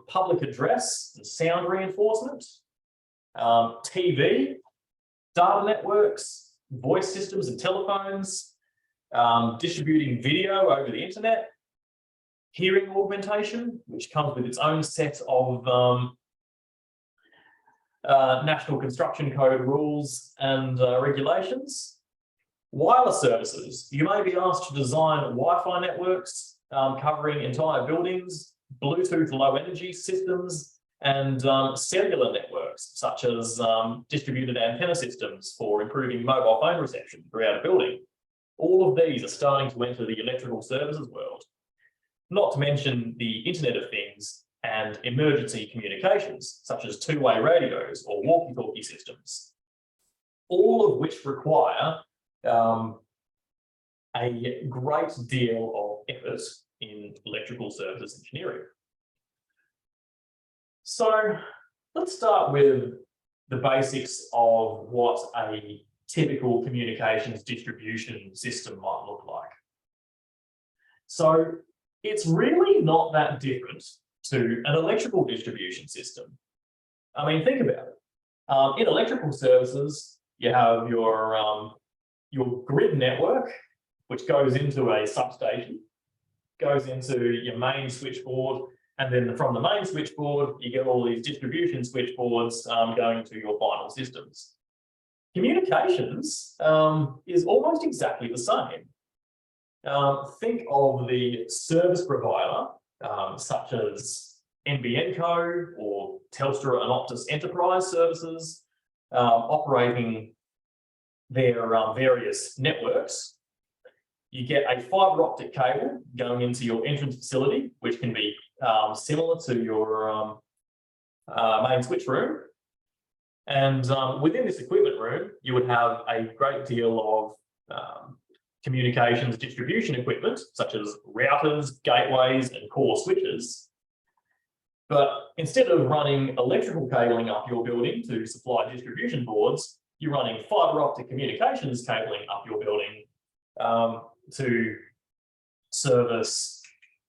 Public address and sound reinforcement, TV, data networks, voice systems and telephones, distributing video over the internet, hearing augmentation, which comes with its own set of National Construction Code rules and regulations. Wireless services. You may be asked to design Wi-Fi networks covering entire buildings, Bluetooth low energy systems, and cellular networks, such as distributed antenna systems for improving mobile phone reception throughout a building. All of these are starting to enter the electrical services world. Not to mention the Internet of Things and emergency communications, such as two-way radios or walkie-talkie systems, all of which require a great deal of effort in electrical services engineering. So let's start with the basics of what a typical communications distribution system might look like. So it's really not that different to an electrical distribution system. I mean, think about it. In electrical services, you have your grid network, which goes into a substation, goes into your main switchboard, and then from the main switchboard, you get all these distribution switchboards going to your final systems. Communications is almost exactly the same. Think of the service provider, such as NBN Co or Telstra and Optus Enterprise Services, operating their various networks. You get a fibre optic cable going into your entrance facility, which can be similar to your main switch room. And within this equipment room, you would have a great deal of communications distribution equipment, such as routers, gateways, and core switches. But instead of running electrical cabling up your building to supply distribution boards, you're running fibre optic communications cabling up your building to service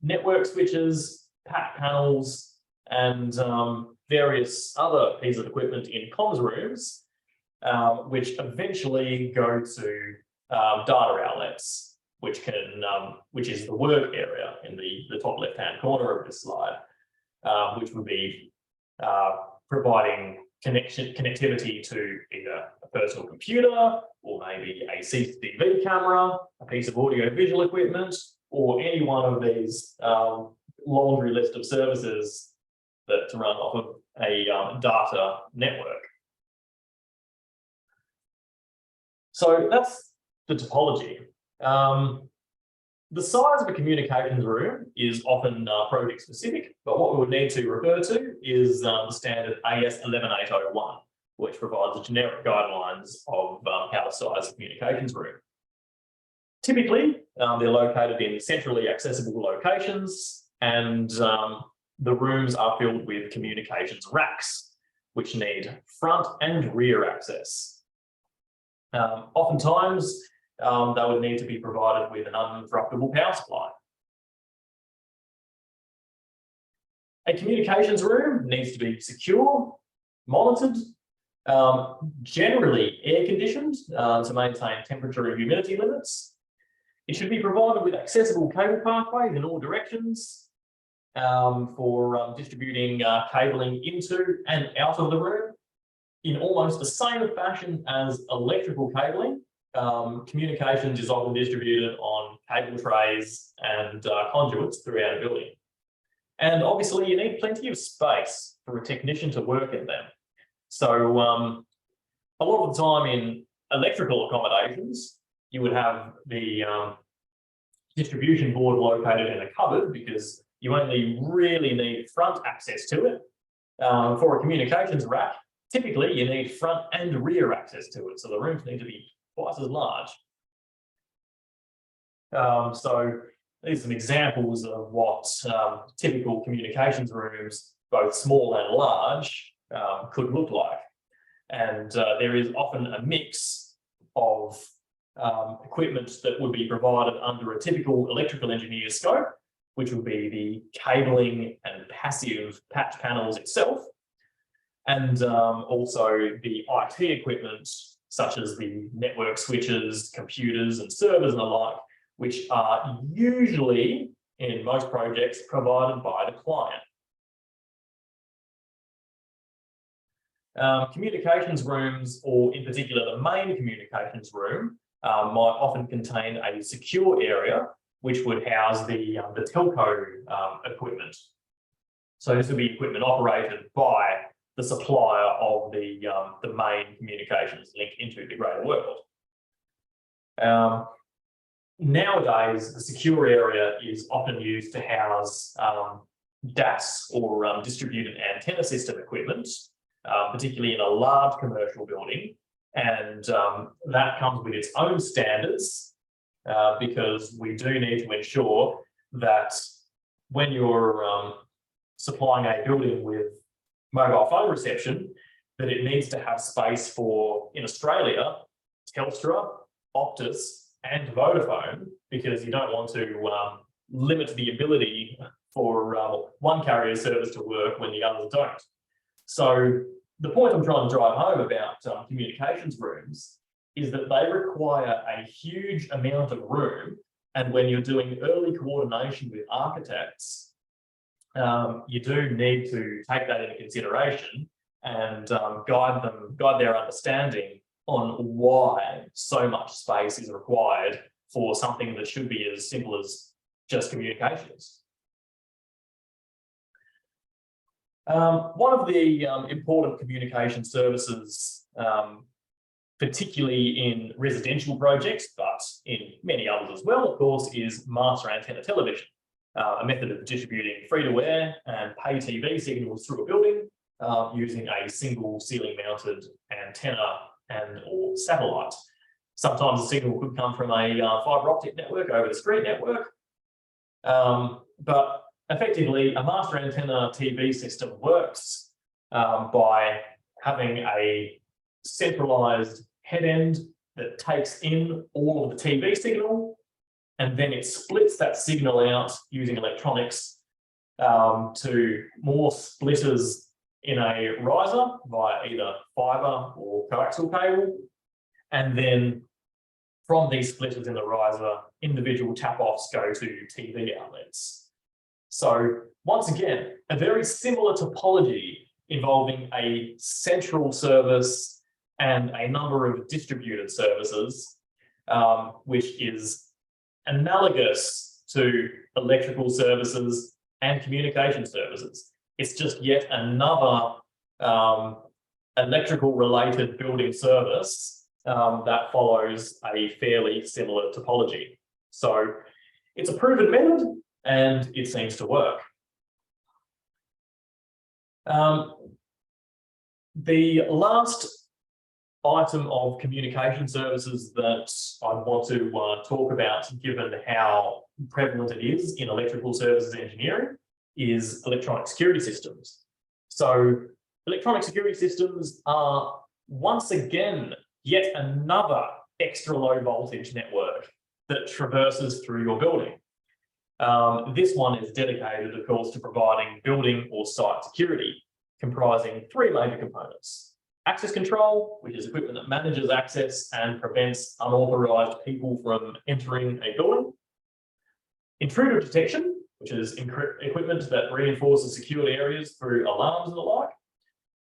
network switches, PAC panels, and various other pieces of equipment in comms rooms, which eventually go to data outlets, which is the work area in the top left-hand corner of this slide, which would be providing connectivity to either a personal computer or maybe a CCTV camera, a piece of audio-visual equipment, or any one of these laundry list of services that run off of a data network. So that's the topology. The size of a communications room is often project specific, but what we would need to refer to is the standard AS 11801, which provides the generic guidelines of how to size a communications room. Typically, they're located in centrally accessible locations, and the rooms are filled with communications racks, which need front and rear access. Oftentimes, they would need to be provided with an uninterruptible power supply. A communications room needs to be secure, monitored, generally air conditioned to maintain temperature and humidity limits. It should be provided with accessible cable pathways in all directions for distributing cabling into and out of the room in almost the same fashion as electrical cabling. Communications is often distributed on cable trays and conduits throughout a building. And obviously you need plenty of space for a technician to work in them. So a lot of the time in electrical accommodations, you would have the distribution board located in a cupboard because you only really need front access to it. For a communications rack, typically you need front and rear access to it. So the rooms need to be twice as large. So these are some examples of what typical communications rooms, both small and large, could look like. And there is often a mix of equipment that would be provided under a typical electrical engineer scope, which would be the cabling and passive patch panels itself, and also the IT equipment, such as the network switches, computers and servers and the like, which are usually, in most projects, provided by the client. Communications rooms, or in particular the main communications room, might often contain a secure area which would house the telco equipment. So this would be equipment operated by the supplier of the main communications link into the greater world. Nowadays, the secure area is often used to house DAS, or distributed antenna system equipment, particularly in a large commercial building. And that comes with its own standards because we do need to ensure that when you're supplying a building with mobile phone reception, that it needs to have space for, in Australia, Telstra, Optus and Vodafone, because you don't want to limit the ability for one carrier service to work when the others don't. So the point I'm trying to drive home about communications rooms is that they require a huge amount of room, and when you're doing early coordination with architects, you do need to take that into consideration and guide their understanding on why so much space is required for something that should be as simple as just communications. One of the important communication services, particularly in residential projects, but in many others as well, of course, is master antenna television, a method of distributing free-to-air and pay TV signals through a building using a single ceiling-mounted antenna and or satellite. Sometimes the signal could come from a fibre optic network over the street network, but effectively a master antenna TV system works by having a centralized head end that takes in all of the TV signal, and then it splits that signal out using electronics to more splitters in a riser via either fibre or coaxial cable. And then from these splitters in the riser, individual tap-offs go to TV outlets. So once again, a very similar topology involving a central service and a number of distributed services, which is analogous to electrical services and communication services. It's just yet another electrical related building service that follows a fairly similar topology. So It's a proven method and it seems to work. The last item of communication services that I want to talk about, given how prevalent it is in electrical services engineering, is electronic security systems. So electronic security systems are once again yet another extra low voltage network that traverses through your building. This one is dedicated, of course, to providing building or site security, comprising three major components. Access control, which is equipment that manages access and prevents unauthorized people from entering a building. Intruder detection, which is equipment that reinforces secured areas through alarms and the like.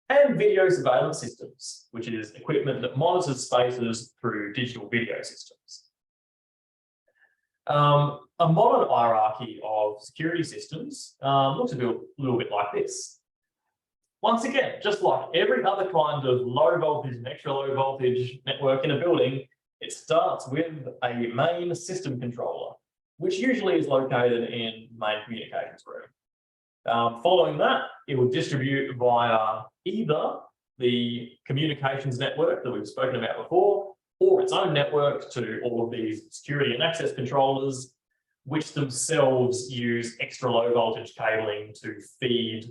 And video surveillance systems, which is equipment that monitors spaces through digital video systems. A modern hierarchy of security systems looks a little bit like this. Once again, just like every other kind of low voltage and extra low voltage network in a building, it starts with a main system controller, which usually is located in the main communications room. Following that, it will distribute via either the communications network that we've spoken about before, or its own network to all of these security and access controllers, which themselves use extra low voltage cabling to feed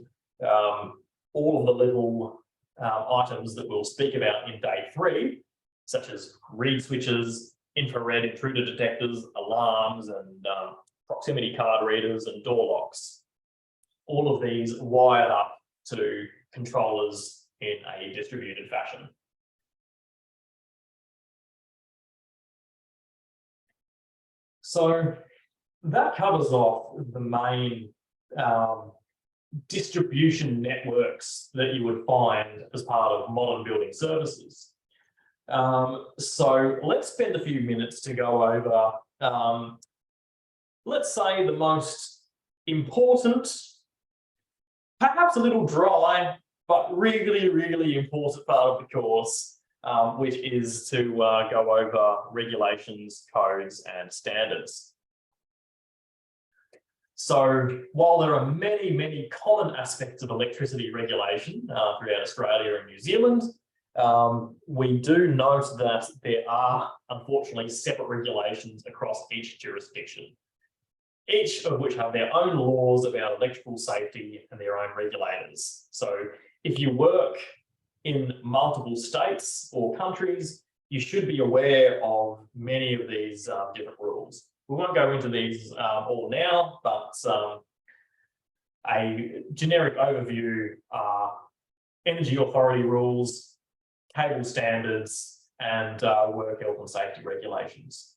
all of the little items that we'll speak about in day 3, such as reed switches, infrared intruder detectors, alarms, and proximity card readers and door locks. All of these wired up to controllers in a distributed fashion. So that covers off the main distribution networks that you would find as part of modern building services. So let's spend a few minutes to go over, let's say, the most important, perhaps a little dry, but really, really important part of the course, which is to go over regulations, codes, and standards. So while there are many, many common aspects of electricity regulation throughout Australia and New Zealand, we do note that there are, unfortunately, separate regulations across each jurisdiction, each of which have their own laws about electrical safety and their own regulators. So if you work in multiple states or countries, you should be aware of many of these different rules. We won't go into these all now, but a generic overview are energy authority rules, cable standards, and work health and safety regulations.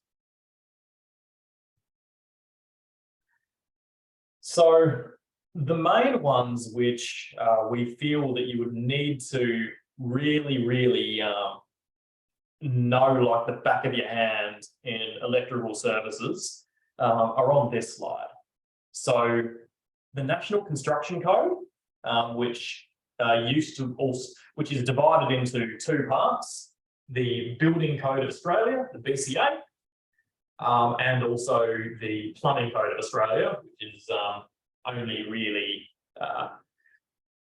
So the main ones which we feel that you would need to really, really know like the back of your hand in electrical services are on this slide. So the National Construction Code, which is divided into 2 parts: the Building Code of Australia, the BCA, and also the Plumbing Code of Australia, which is only really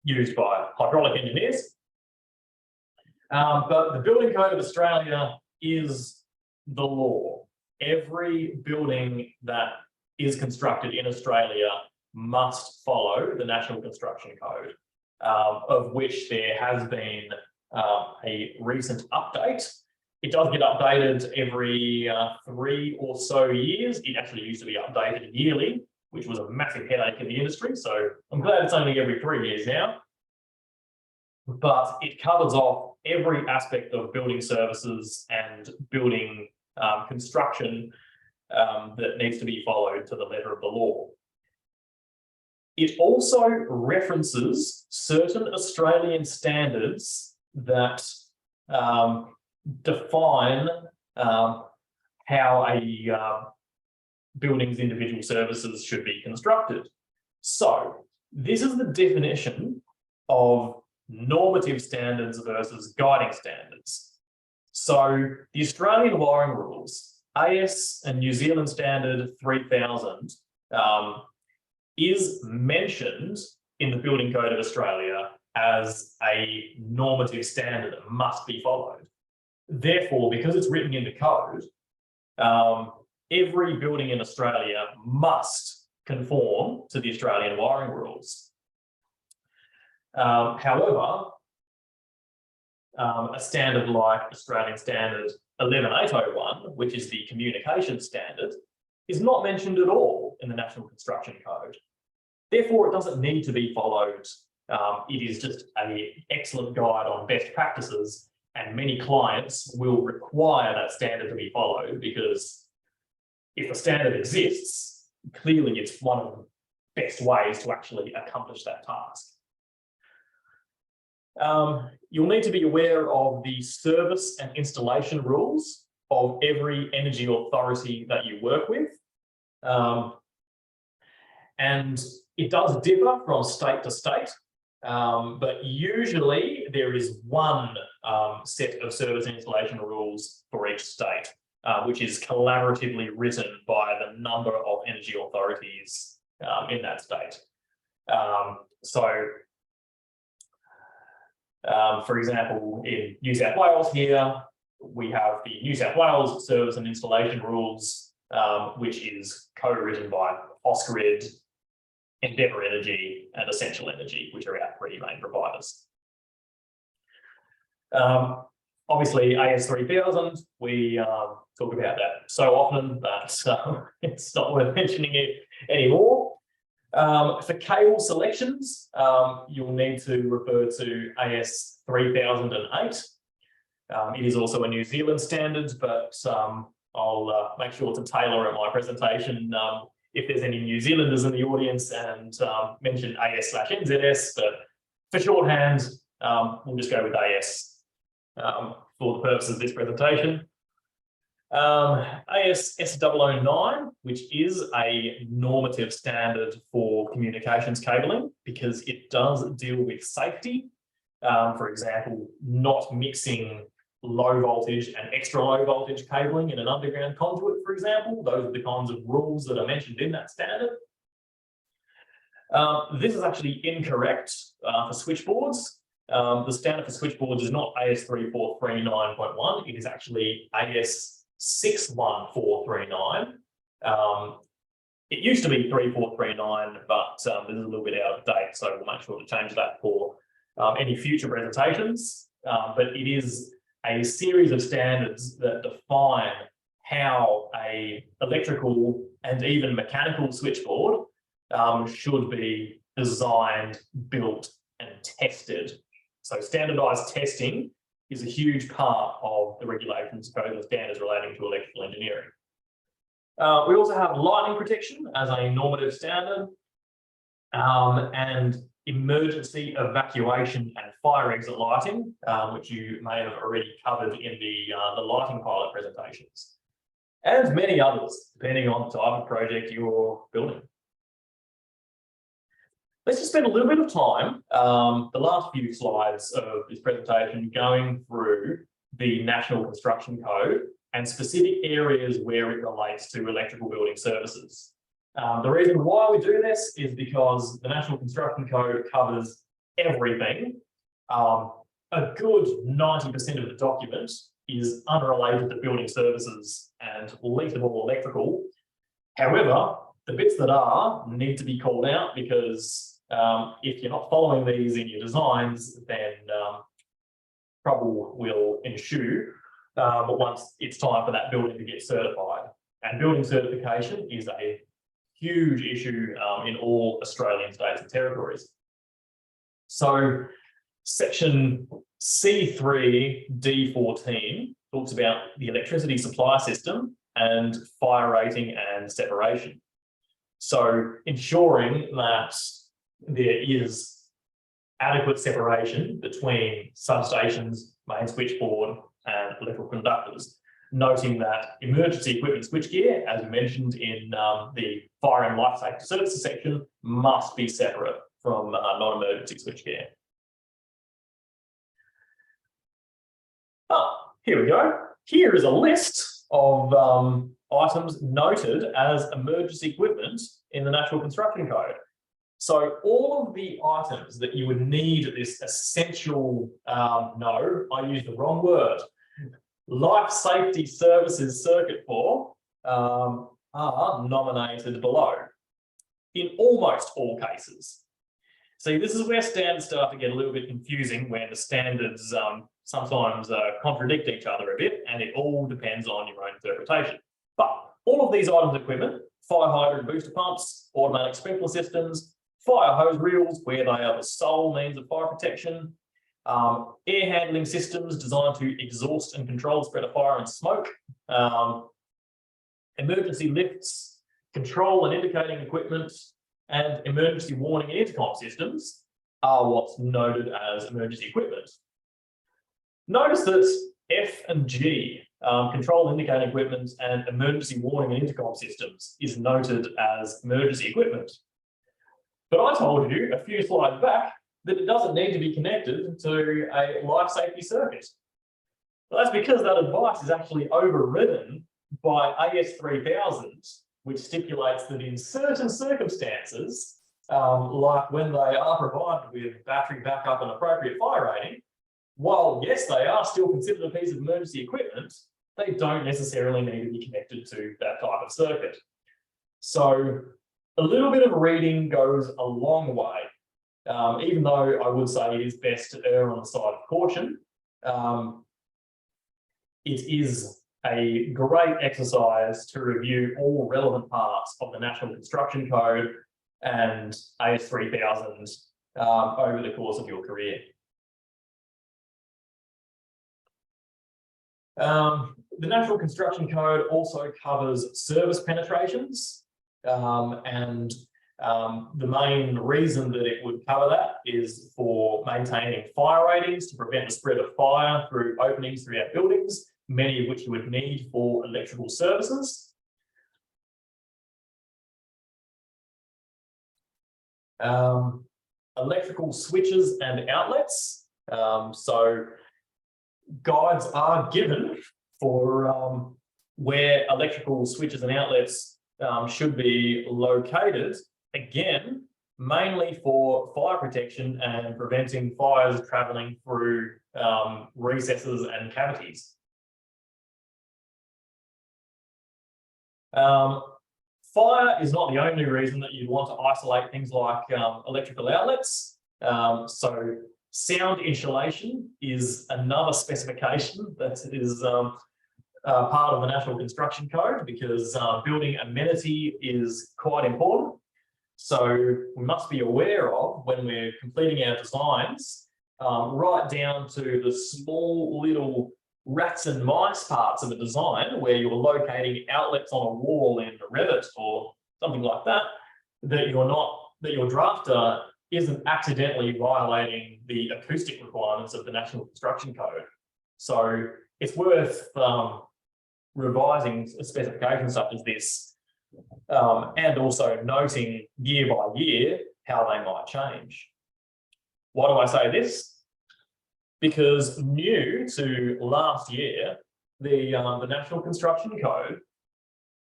used by hydraulic engineers. But the Building Code of Australia is the law. Every building that is constructed in Australia must follow the National Construction Code, of which there has been a recent update. It does get updated every 3 or so years. It actually used to be updated yearly, which was a massive headache in the industry. So I'm glad it's only every 3 years now. But it covers off every aspect of building services and building construction that needs to be followed to the letter of the law. It also references certain Australian standards that define how a building's individual services should be constructed. So this is the definition of normative standards versus guiding standards. So the Australian wiring rules AS and New Zealand Standard 3000 is mentioned in the Building Code of Australia as a normative standard that must be followed. Therefore, because it's written into code, every building in Australia must conform to the Australian wiring rules. However, a standard like Australian Standard 11801, which is the communication standard, is not mentioned at all in the National Construction Code. Therefore, it doesn't need to be followed. It is just an excellent guide on best practices, and many clients will require that standard to be followed because if a standard exists, clearly it's one of the best ways to actually accomplish that task. You'll need to be aware of the service and installation rules of every energy authority that you work with. And it does differ from state to state, but usually there is one set of service and installation rules for each state, which is collaboratively written by the number of energy authorities in that state. For example, in New South Wales here, we have the New South Wales Service and Installation Rules, which is co-written by Ausgrid, Endeavour Energy and Essential Energy, which are our three main providers. Obviously, AS3000, we talk about that so often that it's not worth mentioning it anymore. For cable selections, you'll need to refer to AS3008. It is also a New Zealand standard, but I'll make sure to tailor my presentation if there's any New Zealanders in the audience and mention AS/NZS, but for shorthand, we'll just go with AS for the purposes of this presentation. AS/S009, which is a normative standard for communications cabling because it does deal with safety. For example, not mixing low voltage and extra low voltage cabling in an underground conduit, for example. Those are the kinds of rules that are mentioned in that standard. This is actually incorrect for switchboards. The standard for switchboards is not AS3439.1, it is actually AS61439. It used to be 3439, but this is a little bit out of date, so we'll make sure to change that for any future presentations. But it is a series of standards that define how an electrical and even mechanical switchboard should be designed, built, and tested. So standardized testing is a huge part of the regulations, codes and standards relating to electrical engineering. We also have lightning protection as a normative standard, and emergency evacuation and fire exit lighting, which you may have already covered in the lighting pilot presentations, and many others, depending on the type of project you're building. Let's just spend a little bit of time, the last few slides of this presentation, going through the National Construction Code and specific areas where it relates to electrical building services. The reason why we do this is because the National Construction Code covers everything. A good 90% of the document is unrelated to building services and least of all electrical. However, the bits that are need to be called out because if you're not following these in your designs, then trouble will ensue once it's time for that building to get certified. And building certification is a huge issue in all Australian states and territories. So section C3D14 talks about the electricity supply system and fire rating and separation. So ensuring that there is adequate separation between substations, main switchboard, and electrical conductors, noting that emergency equipment switchgear, as mentioned in the fire and life safety services section, must be separate from non-emergency switchgear. Oh, here we go. Here is a list of items noted as emergency equipment in the National Construction Code. So all of the items that you would need this essential, no, I used the wrong word, life safety services circuit for are nominated below in almost all cases. See, this is where standards start to get a little bit confusing, where the standards sometimes contradict each other a bit, and it all depends on your own interpretation. But all of these items of equipment, fire hydrant booster pumps, automatic sprinkler systems, fire hose reels, where they are the sole means of fire protection, air handling systems designed to exhaust and control the spread of fire and smoke, emergency lifts, control and indicating equipment, and emergency warning and intercom systems are what's noted as emergency equipment. Notice that F and G, control and indicating equipment and emergency warning and intercom systems, is noted as emergency equipment. But I told you a few slides back that it doesn't need to be connected to a life safety circuit. Well, that's because that advice is actually overridden by AS 3000, which stipulates that in certain circumstances, like when they are provided with battery backup and appropriate fire rating, while yes, they are still considered a piece of emergency equipment, they don't necessarily need to be connected to that type of circuit. So a little bit of reading goes a long way, even though I would say it is best to err on the side of caution. It is a great exercise to review all relevant parts of the National Construction Code and AS 3000 over the course of your career. The National Construction Code also covers service penetrations, and the main reason that it would cover that is for maintaining fire ratings to prevent the spread of fire through openings throughout buildings, many of which you would need for electrical services. Electrical switches and outlets. So guides are given for where electrical switches and outlets should be located, again, mainly for fire protection and preventing fires travelling through recesses and cavities. Fire is not the only reason that you want to isolate things like electrical outlets. So sound insulation is another specification that is part of the National Construction Code, because building amenity is quite important. So we must be aware of, when we're completing our designs, right down to the small little rats and mice parts of a design, where you're locating outlets on a wall in Revit or something like that, that your drafter isn't accidentally violating the acoustic requirements of the National Construction Code. So it's worth revising specifications such as this, and also noting year by year how they might change. Why do I say this? Because new to last year, the National Construction Code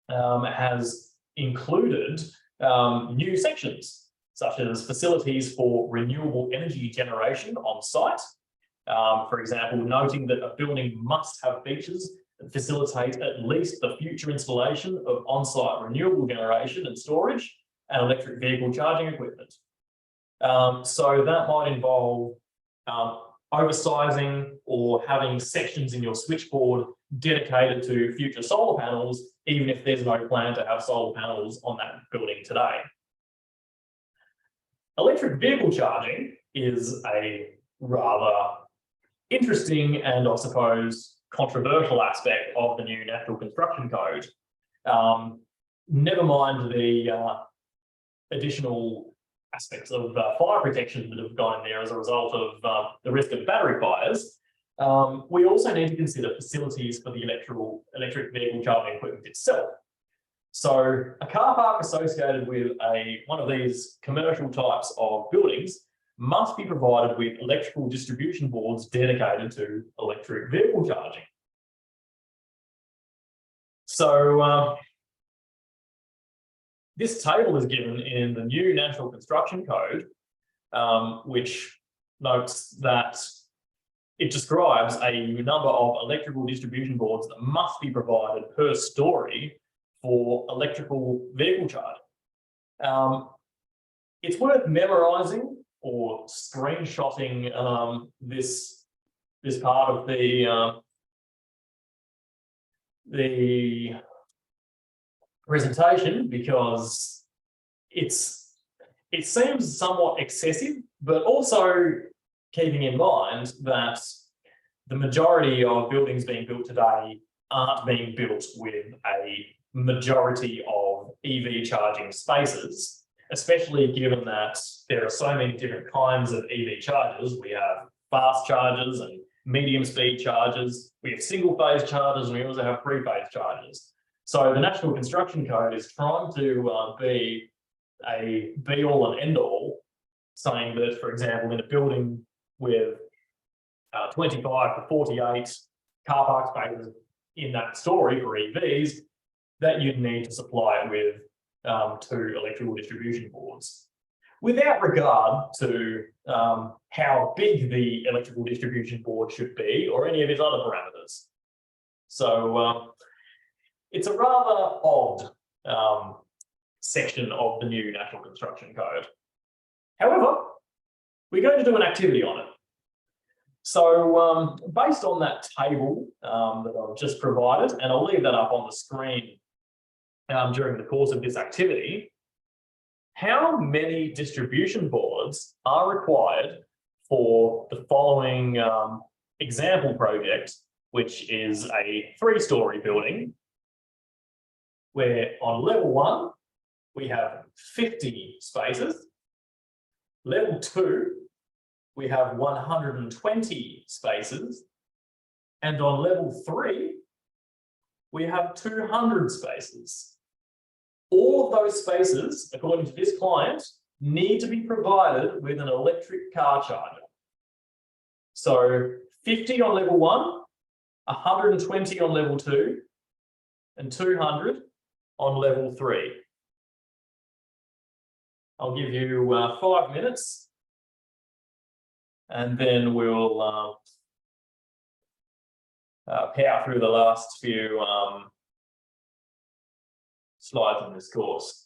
has included new sections, such as facilities for renewable energy generation on site. For example, noting that a building must have features that facilitate at least the future installation of on-site renewable generation and storage and electric vehicle charging equipment. So that might involve oversizing or having sections in your switchboard dedicated to future solar panels, even if there's no plan to have solar panels on that building today. Electric vehicle charging is a rather interesting and, I suppose, controversial aspect of the new National Construction Code. Never mind the additional aspects of fire protection that have gone in there as a result of the risk of battery fires. We also need to consider facilities for the electric vehicle charging equipment itself. So a car park associated with one of these commercial types of buildings must be provided with electrical distribution boards dedicated to electric vehicle charging. So this table is given in the new National Construction Code, which notes that it describes a number of electrical distribution boards that must be provided per story for electrical vehicle charging. It's worth memorizing or screenshotting this part of the presentation, because it seems somewhat excessive, but also keeping in mind that the majority of buildings being built today aren't being built with a majority of EV charging spaces, especially given that there are so many different kinds of EV chargers. We have fast chargers and medium speed chargers, we have single phase chargers, and we also have three-phase chargers. So the National Construction Code is trying to be a be-all and end-all, saying that, for example, in a building with 25 to 48 car park spaces in that story for EVs, that you'd need to supply it with 2 electrical distribution boards, without regard to how big the electrical distribution board should be or any of its other parameters. So it's a rather odd section of the new National Construction Code. However, we're going to do an activity on it. So based on that table that I've just provided, and I'll leave that up on the screen during the course of this activity, how many distribution boards are required for the following example project, which is a 3-story building, where on level 1, we have 50 spaces. Level 2, we have 120 spaces. And on level 3, we have 200 spaces. All of those spaces, according to this client, need to be provided with an electric car charger. So 50 on level 1, 120 on level 2, and 200 on level 3. I'll give you 5 minutes, and then we'll power through the last few slides in this course.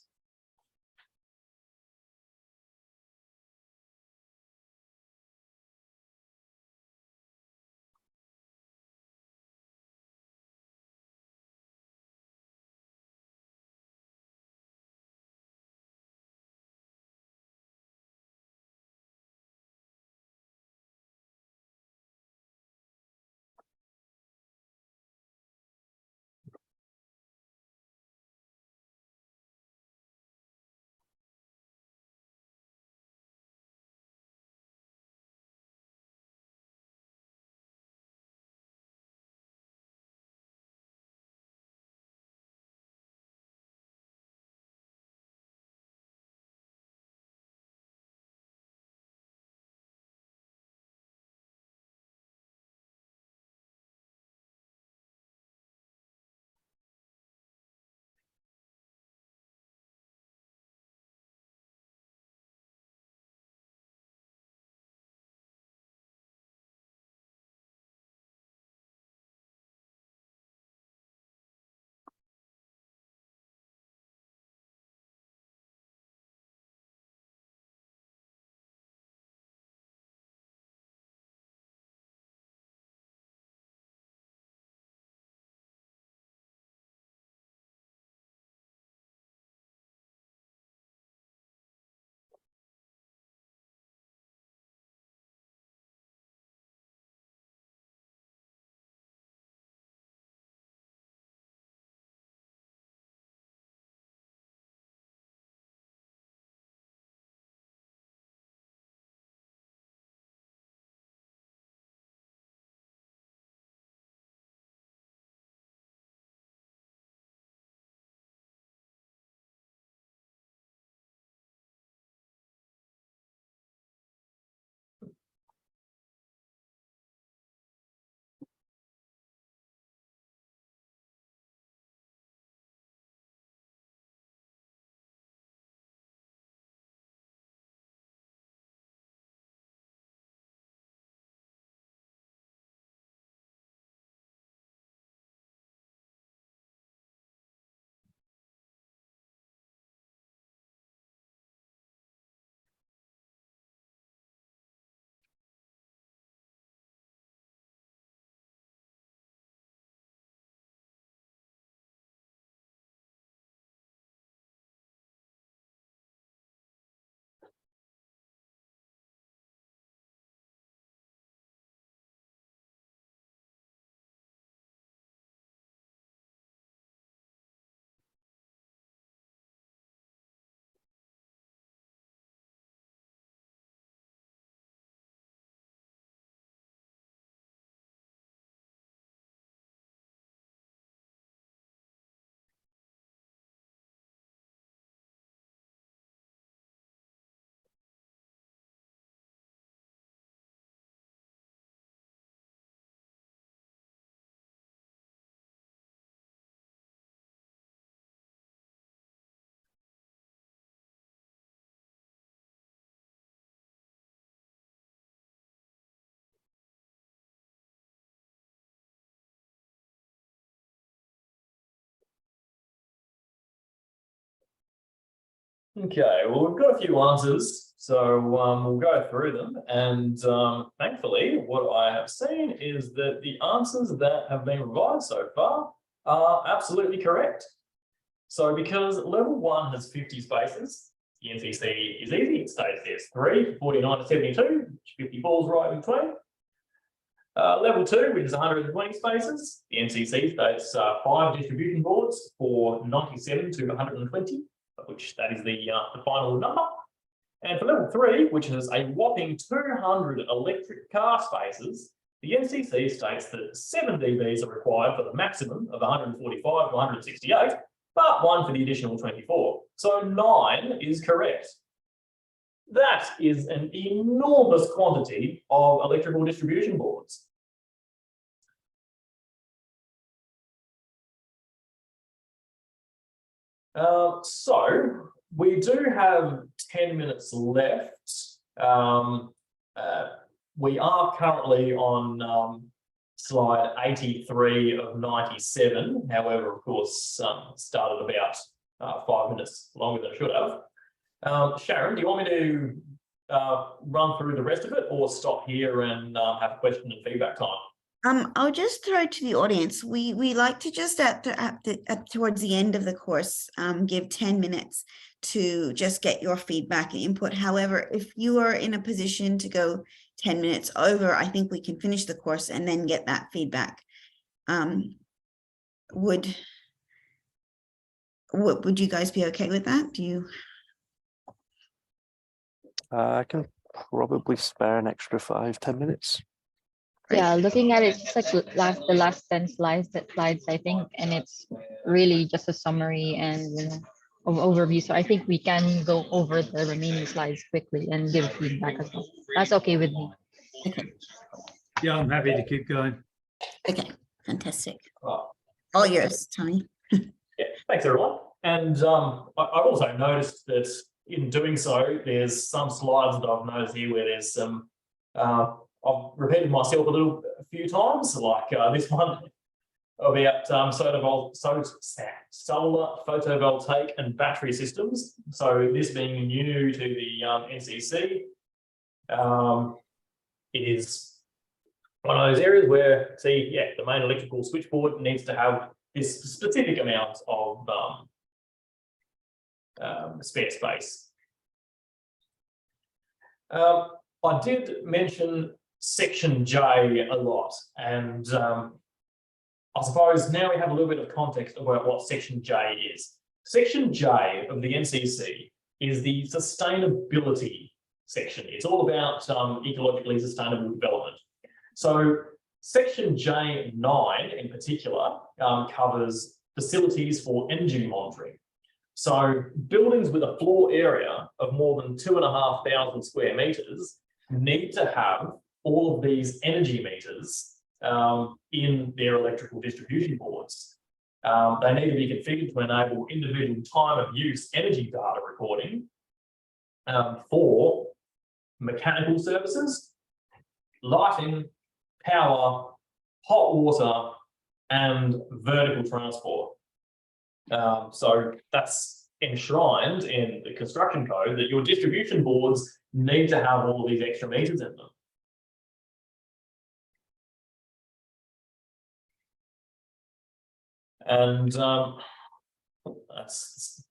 Okay, well, we've got a few answers, so we'll go through them. And thankfully, what I have seen is that the answers that have been provided so far are absolutely correct. So because level 1 has 50 spaces, the NCC is easy. It states there's 3, 49 to 72, 50 balls right in between. Level 2, which is 120 spaces, the NCC states 5 distribution boards for 97 to 120, which that is the final number. And for level 3, which is a whopping 200 electric car spaces, the NCC states that 7 dBs are required for the maximum of 145 to 168, but 1 for the additional 24. So 9 is correct. That is an enormous quantity of electrical distribution boards. So we do have 10 minutes left. We are currently on slide 83 of 97. However, of course, started about 5 minutes longer than I should have. Sharon, do you want me to run through the rest of it, or stop here and have question and feedback time? I'll just throw to the audience. We like to just towards the end of the course give 10 minutes to just get your feedback and input. However, if you are in a position to go 10 minutes over, I think we can finish the course and then get that feedback. Would you guys be okay with that? Do you? I can probably spare an extra 5-10 minutes. Yeah, looking at it, it's like the last 10 slides, I think, and it's really just a summary and of overview. So I think we can go over the remaining slides quickly and give feedback as well. That's okay with me. Okay. Yeah, I'm happy to keep going. Okay, fantastic. All yours, Tony. Yeah, thanks everyone. And I've also noticed that in doing so, there's some slides that I've noticed here where there's some, I've repeated myself a few times, like this one about solar photovoltaic and battery systems. So this being new to the NCC, it is one of those areas where, see, yeah, the main electrical switchboard needs to have this specific amount of spare space. I did mention section J a lot, and I suppose now we have a little bit of context about what section J is. Section J of the NCC is the sustainability section. It's all about ecologically sustainable development. So section J9 in particular covers facilities for energy monitoring. So buildings with a floor area of more than 2,500 square meters need to have all of these energy meters in their electrical distribution boards. They need to be configured to enable individual time of use energy data recording for mechanical services, lighting, power, hot water, and vertical transport. So that's enshrined in the construction code that your distribution boards need to have all of these extra meters in them. And that's,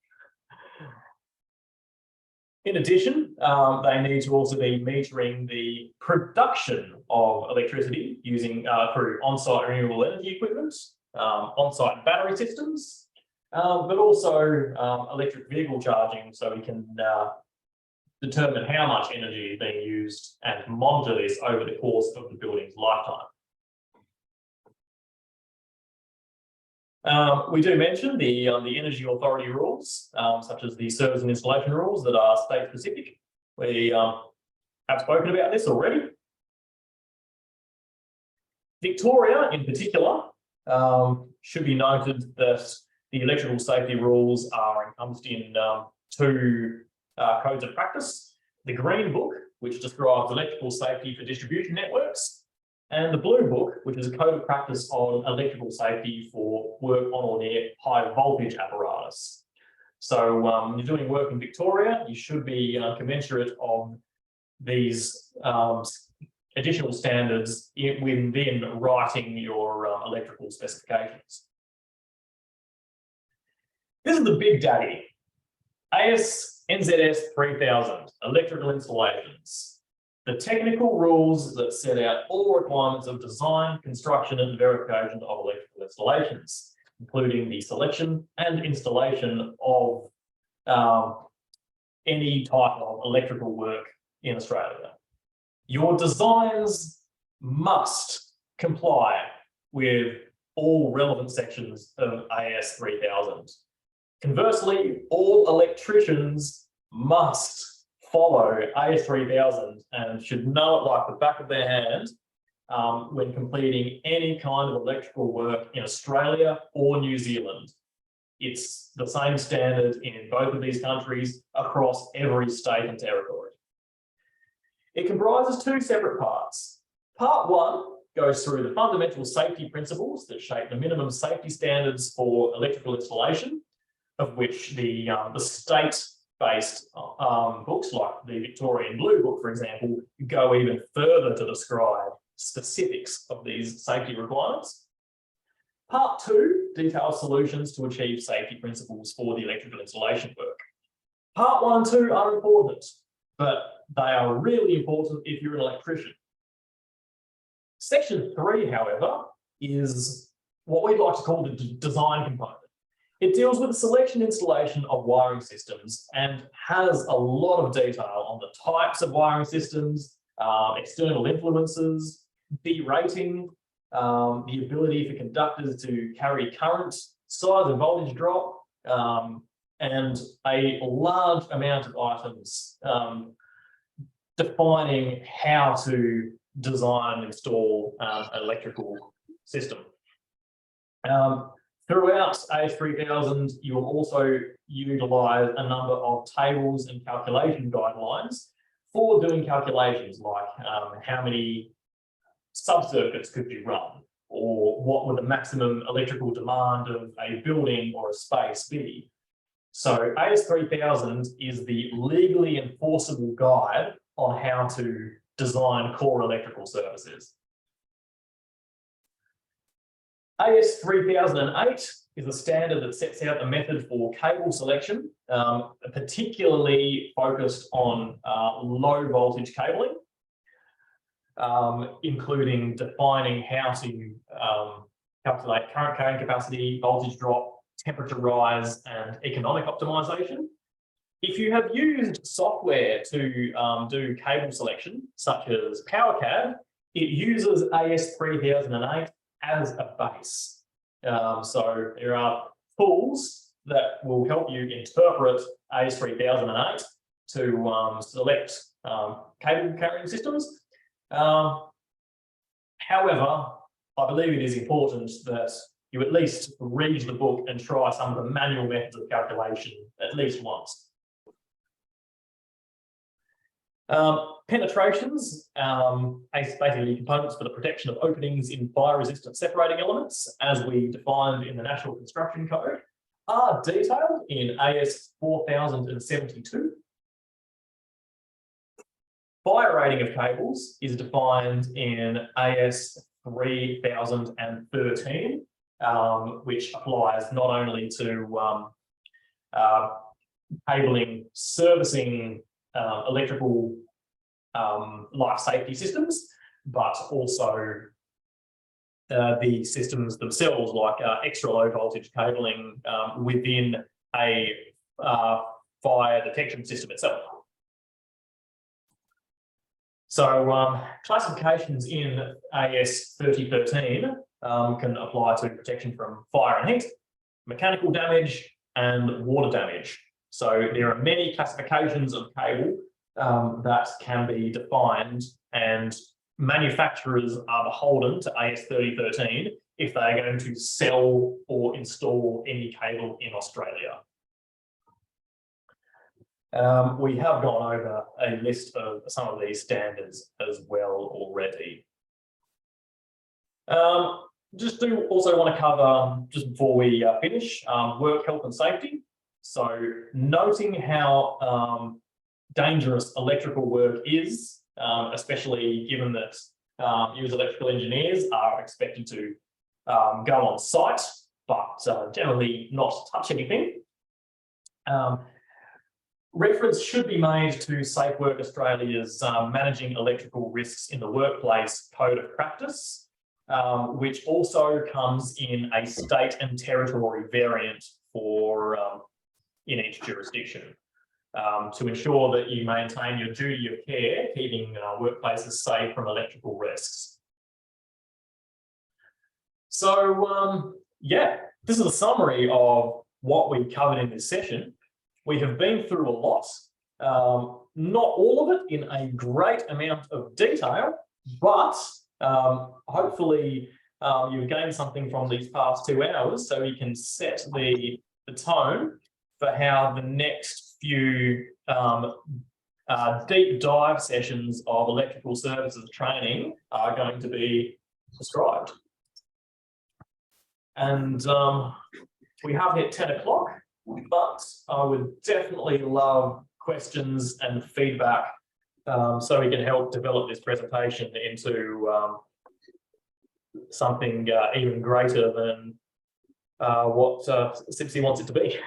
in addition, they need to also be metering the production of electricity using through on-site renewable energy equipment, on-site battery systems, but also electric vehicle charging, so we can determine how much energy is being used and monitor this over the course of the building's lifetime. We do mention the energy authority rules, such as the service and installation rules that are state specific. We have spoken about this already. Victoria in particular, should be noted that the electrical safety rules are encompassed in 2 codes of practice: the Green Book, which describes electrical safety for distribution networks, and the Blue Book, which is a code of practice on electrical safety for work on or near high voltage apparatus. So you're doing work in Victoria, you should be commensurate of these additional standards within writing your electrical specifications. This is the big daddy, AS/NZS 3000, electrical installations. The technical rules that set out all requirements of design, construction, and verification of electrical installations, including the selection and installation of any type of electrical work in Australia. Your designs must comply with all relevant sections of AS 3000. Conversely, all electricians must follow AS 3000 and should know it like the back of their hand when completing any kind of electrical work in Australia or New Zealand. It's the same standard in both of these countries across every state and territory. It comprises two separate parts. Part one goes through the fundamental safety principles that shape the minimum safety standards for electrical installation, of which the state-based books like the Victorian Blue Book, for example, go even further to describe specifics of these safety requirements. Part two details solutions to achieve safety principles for the electrical installation work. Part one and two are important, but they are really important if you're an electrician. Section 3, however, is what we like to call the design component. It deals with the selection and installation of wiring systems and has a lot of detail on the types of wiring systems, external influences, derating, the ability for conductors to carry current, size and voltage drop, and a large amount of items defining how to design and install an electrical system. Throughout AS 3000, you will also utilise a number of tables and calculation guidelines for doing calculations like how many sub-circuits could be run, or what would the maximum electrical demand of a building or a space be. So AS 3000 is the legally enforceable guide on how to design core electrical services. AS 3008 is a standard that sets out the method for cable selection, particularly focused on low voltage cabling, including defining how to calculate current carrying capacity, voltage drop, temperature rise, and economic optimization. If you have used software to do cable selection, such as PowerCAD, it uses AS 3008 as a base. So there are tools that will help you interpret AS 3008 to select cable carrying systems. However, I believe it is important that you at least read the book and try some of the manual methods of calculation at least once. Penetrations, basically components for the protection of openings in fire-resistant separating elements, as we defined in the National Construction Code, are detailed in AS 4072. Fire rating of cables is defined in AS 3013, which applies not only to cabling servicing electrical life safety systems, but also the systems themselves, like extra low voltage cabling within a fire detection system itself. So classifications in AS 3013 can apply to protection from fire and heat, mechanical damage, and water damage. So there are many classifications of cable that can be defined, and manufacturers are beholden to AS 3013 if they are going to sell or install any cable in Australia. We have gone over a list of some of these standards as well already. Just do also want to cover, just before we finish, work health and safety. So noting how dangerous electrical work is, especially given that you as electrical engineers are expected to go on site, but generally not touch anything. Reference should be made to Safe Work Australia's Managing Electrical Risks in the Workplace Code of Practice, which also comes in a state and territory variant for in each jurisdiction, to ensure that you maintain your duty of care, keeping workplaces safe from electrical risks. So yeah, this is a summary of what we covered in this session. We have been through a lot, not all of it in a great amount of detail, but hopefully you've gained something from these past 2 hours, so we can set the tone for how the next few deep dive sessions of electrical services training are going to be described. And we have hit 10 o'clock, but I would definitely love questions and feedback so we can help develop this presentation into something even greater than what CIBSE wants it to be.